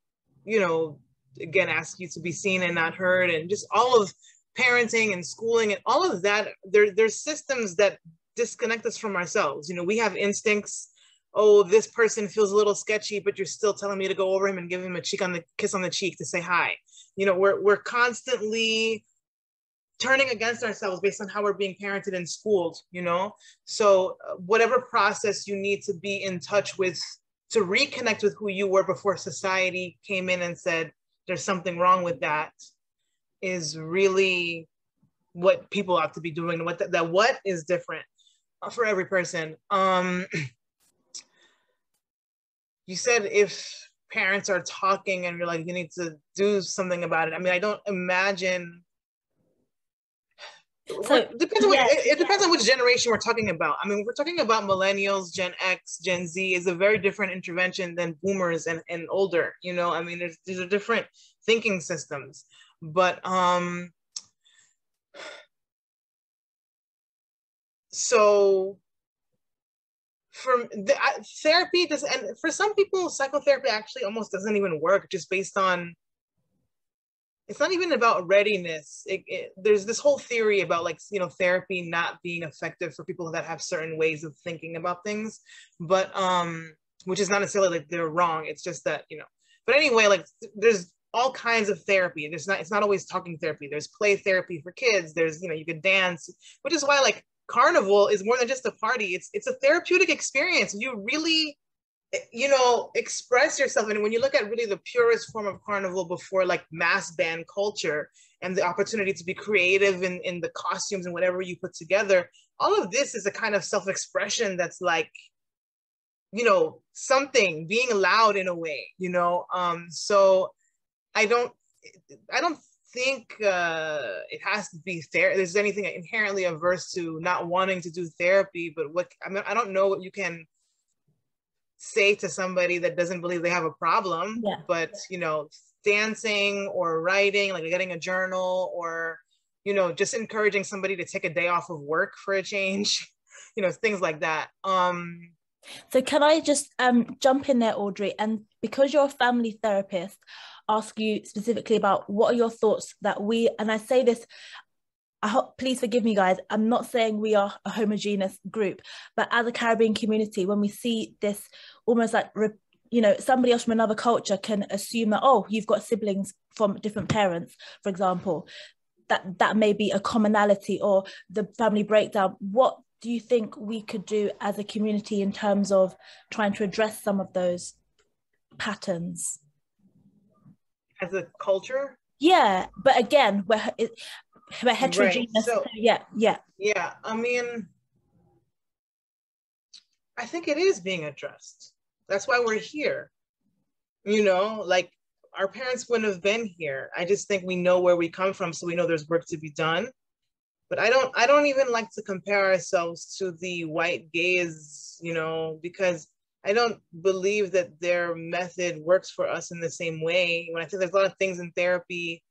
you know, again, asks you to be seen and not heard, and just all of parenting and schooling and all of that, there's systems that disconnect us from ourselves. You know, we have instincts. Oh, this person feels a little sketchy, but you're still telling me to go over him and give him a kiss on the cheek to say hi. You know, we're constantly turning against ourselves based on how we're being parented and schooled, you know? So whatever process you need to be in touch with to reconnect with who you were before society came in and said, there's something wrong with that, is really what people ought to be doing. What is different for every person. You said if parents are talking and you're like, you need to do something about it. I mean, I don't imagine. So it depends on which generation we're talking about. I mean, we're talking about millennials, Gen X, Gen Z is a very different intervention than boomers and older, you know? I mean, these are different thinking systems, but so therapy does, and for some people, psychotherapy actually almost doesn't even work, just based on, it's not even about readiness. There's this whole theory about, like, you know, therapy not being effective for people that have certain ways of thinking about things, but which is not necessarily like they're wrong. It's just that, you know, but anyway, like there's all kinds of therapy. It's not always talking therapy. There's play therapy for kids. There's, you know, you could dance, which is why, like, Carnival is more than just a party. It's a therapeutic experience. You really, you know, express yourself. And when you look at really the purest form of Carnival before, like, mass band culture and the opportunity to be creative in the costumes and whatever you put together, all of this is a kind of self-expression that's like, you know, something being loud in a way, you know? So I don't think it has to be there's anything inherently averse to not wanting to do therapy, but I don't know what you can say to somebody that doesn't believe they have a problem. But you know, dancing or writing, like getting a journal, or, you know, just encouraging somebody to take a day off of work for a change, you know, things like that. So can I just jump in there, Audrey, and because you're a family therapist, ask you specifically about what are your thoughts that and I say this, I hope, please forgive me guys, I'm not saying we are a homogeneous group, but as a Caribbean community, when we see this almost like, you know, somebody else from another culture can assume that, oh, you've got siblings from different parents, for example, that may be a commonality, or the family breakdown. What do you think we could do as a community in terms of trying to address some of those patterns? As a culture? Yeah, but again, we're heterogeneous. Right. So, yeah. I mean, I think it is being addressed. That's why we're here. You know, like, our parents wouldn't have been here. I just think we know where we come from, so we know there's work to be done. But I don't even like to compare ourselves to the white gays, you know, because I don't believe that their method works for us in the same way. When I think there's a lot of things in therapy,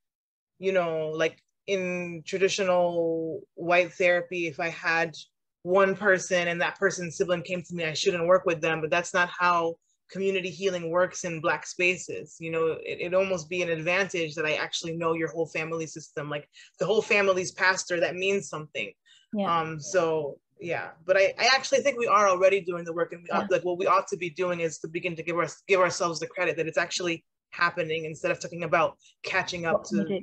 you know, like in traditional white therapy, if I had one person and that person's sibling came to me, I shouldn't work with them. But that's not how community healing works in Black spaces. You know, it'd almost be an advantage that I actually know your whole family system, like the whole family's pastor, that means something. So yeah, but I actually think we are already doing the work, and like what we ought to be doing is to begin to give ourselves the credit that it's actually happening, instead of talking about catching up to.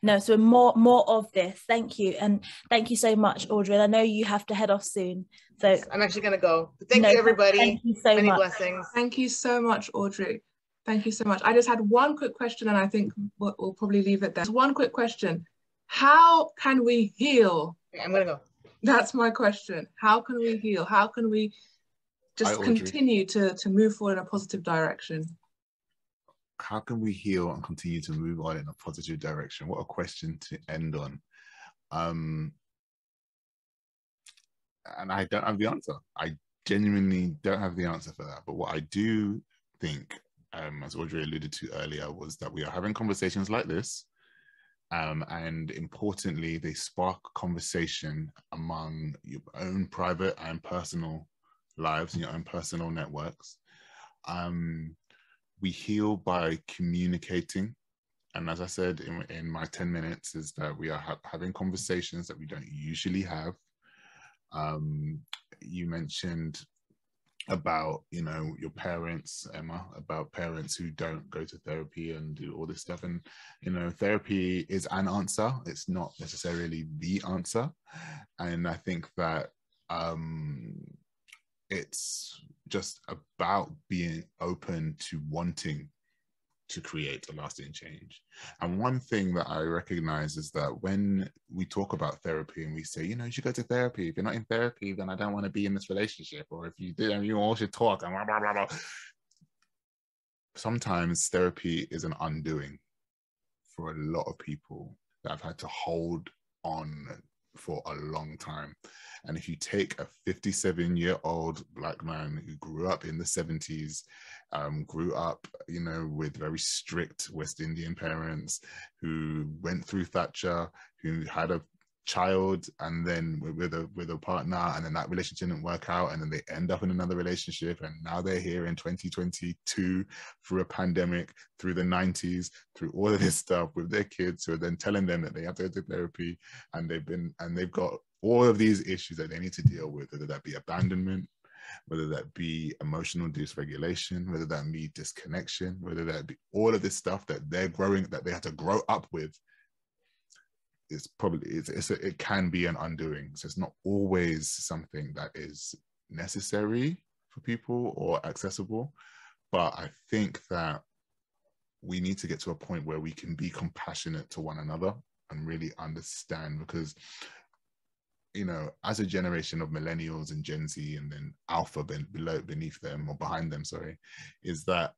No, so more of this. Thank you, and thank you so much, Audrey. And I know you have to head off soon, so I'm actually gonna go. But thank you, everybody. Thank you so Many much. blessings. Thank you so much, Audrey. Thank you so much. I just had one quick question, and I think we'll probably leave it there. Just one quick question: how can we heal? I'm gonna go. That's my question. How can we heal? How can we just continue to move forward in a positive direction? How can we heal and continue to move on in a positive direction? What a question to end on. And I don't have the answer. I genuinely don't have the answer for that. But what I do think, as Audrey alluded to earlier, was that we are having conversations like this. And importantly, they spark conversation among your own private and personal lives and your own personal networks. We heal by communicating. And as I said in my 10 minutes, is that we are having conversations that we don't usually have. You mentioned about, you know, your parents, Emma, about parents who don't go to therapy and do all this stuff. And, you know, therapy is an answer. It's not necessarily the answer. And I think that it's just about being open to wanting to create a lasting change. And one thing that I recognize is that when we talk about therapy and we say, you know, you should go to therapy. If you're not in therapy, then I don't want to be in this relationship. Or if you did, you all should talk and blah, blah, blah, blah. Sometimes therapy is an undoing for a lot of people that have had to hold on for a long time. And if you take a 57-year-old Black man who grew up in the 70s, grew up, you know, with very strict West Indian parents, who went through Thatcher, who had a child and then with a partner, and then that relationship didn't work out, and then they end up in another relationship, and now they're here in 2022 through a pandemic, through the 90s, through all of this stuff with their kids, who are then telling them that they have to go to therapy, and they've got all of these issues that they need to deal with, whether that be abandonment, whether that be emotional dysregulation, whether that be disconnection, whether that be all of this stuff that they're growing, that they have to grow up with. It's probably, it can be an undoing. So it's not always something that is necessary for people or accessible. But I think that we need to get to a point where we can be compassionate to one another and really understand, because, you know, as a generation of millennials and Gen Z and then Alpha beneath them, or behind them, sorry, is that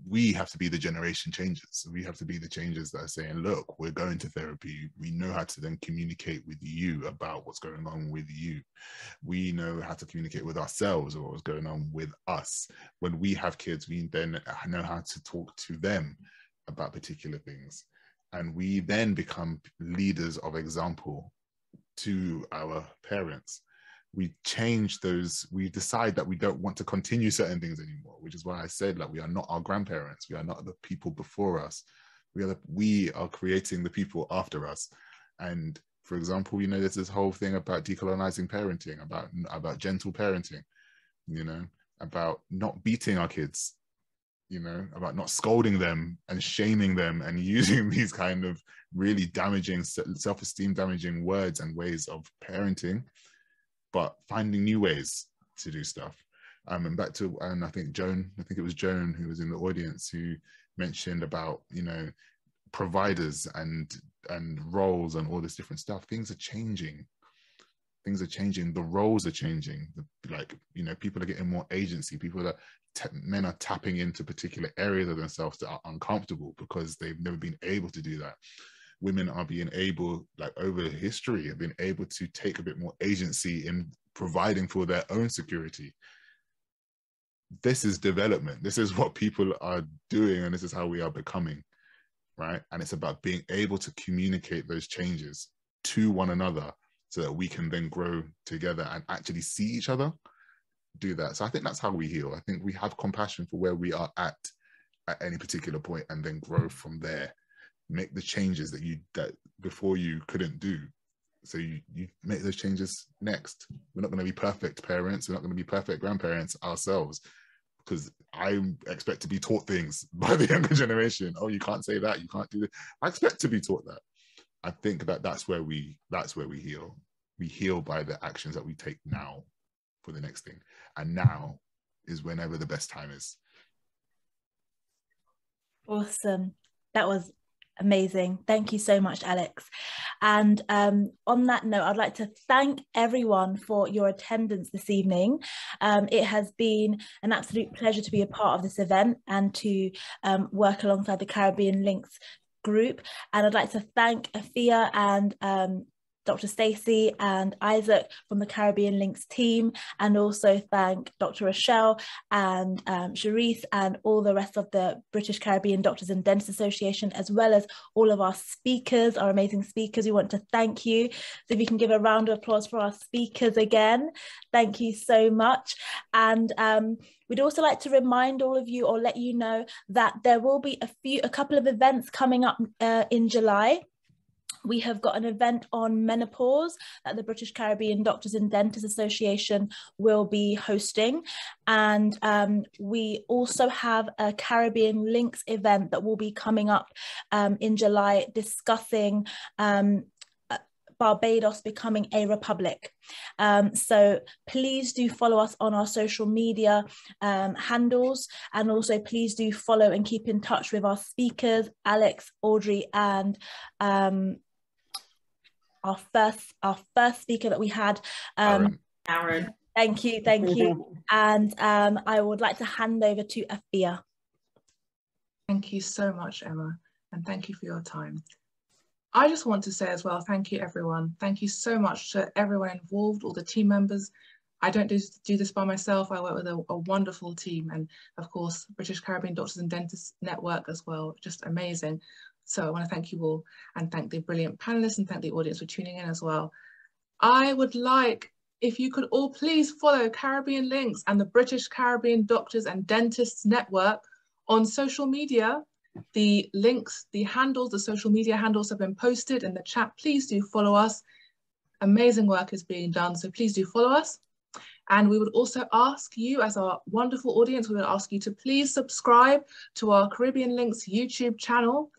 we have to be the generation changers. We have to be the changers that are saying, look, we're going to therapy. We know how to then communicate with you about what's going on with you. We know how to communicate with ourselves or what's going on with us. When we have kids, we then know how to talk to them about particular things. And we then become leaders of example to our parents. We change those, we decide that we don't want to continue certain things anymore, which is why I said, like, we are not our grandparents. We are not the people before us. We are creating the people after us. And for example, you know, there's this whole thing about decolonizing parenting, about gentle parenting, you know, about not beating our kids, you know, about not scolding them and shaming them and using these kind of really damaging, self-esteem damaging words and ways of parenting, but finding new ways to do stuff. And back to, and I think it was Joan who was in the audience who mentioned about, you know, providers and roles and all this different stuff. Things are changing. Things are changing. The roles are changing. Like, you know, people are getting more agency. Men are tapping into particular areas of themselves that are uncomfortable because they've never been able to do that. Women are being able, like over history, have been able to take a bit more agency in providing for their own security. This is development. This is what people are doing, and this is how we are becoming, right? And it's about being able to communicate those changes to one another so that we can then grow together and actually see each other do that. So I think that's how we heal. I think we have compassion for where we are at any particular point, and then grow from there. Make the changes that before you couldn't do. So you make those changes next. We're not going to be perfect parents. We're not going to be perfect grandparents ourselves, because I expect to be taught things by the younger generation. Oh, you can't say that. You can't do that. I expect to be taught that. I think that's where we heal. We heal by the actions that we take now for the next thing. And now is whenever the best time is. Awesome. That was amazing. Thank you so much, Alex. And on that note, I'd like to thank everyone for your attendance this evening. It has been an absolute pleasure to be a part of this event and to work alongside the Caribbean Links group. And I'd like to thank Afia and Dr. Stacey and Isaac from the Caribbean Links team, and also thank Dr. Rochelle and Charisse and all the rest of the British Caribbean Doctors and Dentists Association, as well as all of our speakers, our amazing speakers. We want to thank you. So if you can give a round of applause for our speakers again, thank you so much. And we'd also like to remind all of you, or let you know, that there will be a couple of events coming up in July. We have got an event on menopause that the British Caribbean Doctors and Dentists Association will be hosting. And we also have a Caribbean Links event that will be coming up in July, discussing Barbados becoming a republic. So please do follow us on our social media handles, and also please do follow and keep in touch with our speakers, Alex, Audrey, and our first speaker that we had, Aaron. Thank you. And I would like to hand over to Afia. Thank you so much, Emma, and thank you for your time. I just want to say as well, thank you everyone. Thank you so much to everyone involved, all the team members. I don't do this by myself. I work with a wonderful team, and of course, British Caribbean Doctors and Dentists Network as well, just amazing. So I want to thank you all, and thank the brilliant panelists, and thank the audience for tuning in as well. I would like, if you could all please follow Caribbean Links and the British Caribbean Doctors and Dentists Network on social media. The links, the handles, the social media handles have been posted in the chat. Please do follow us. Amazing work is being done, so please do follow us. And we would also ask you, as our wonderful audience, we would ask you to please subscribe to our Caribbean Links YouTube channel.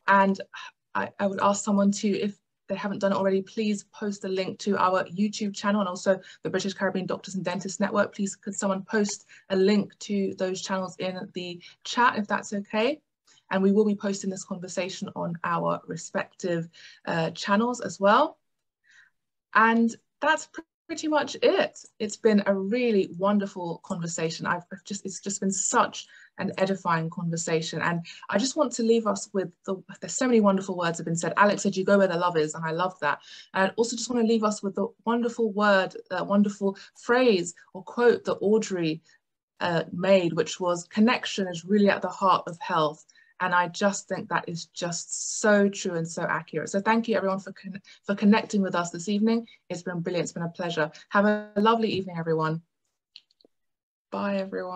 And I would ask someone to, if they haven't done it already, please post a link to our YouTube channel and also the British Caribbean Doctors and Dentists Network. Please, could someone post a link to those channels in the chat, if that's okay? And we will be posting this conversation on our respective channels as well. And that's pretty much it. It's been a really wonderful conversation. It's just been such an edifying conversation. And I just want to leave us with, there's so many wonderful words have been said. Alex said, you go where the love is, and I love that. And I also just want to leave us with the wonderful word, wonderful phrase or quote that Audrey made, which was, connection is really at the heart of health. And I just think that is just so true and so accurate. So thank you everyone for connecting with us this evening. It's been brilliant, it's been a pleasure. Have a lovely evening, everyone. Bye, everyone.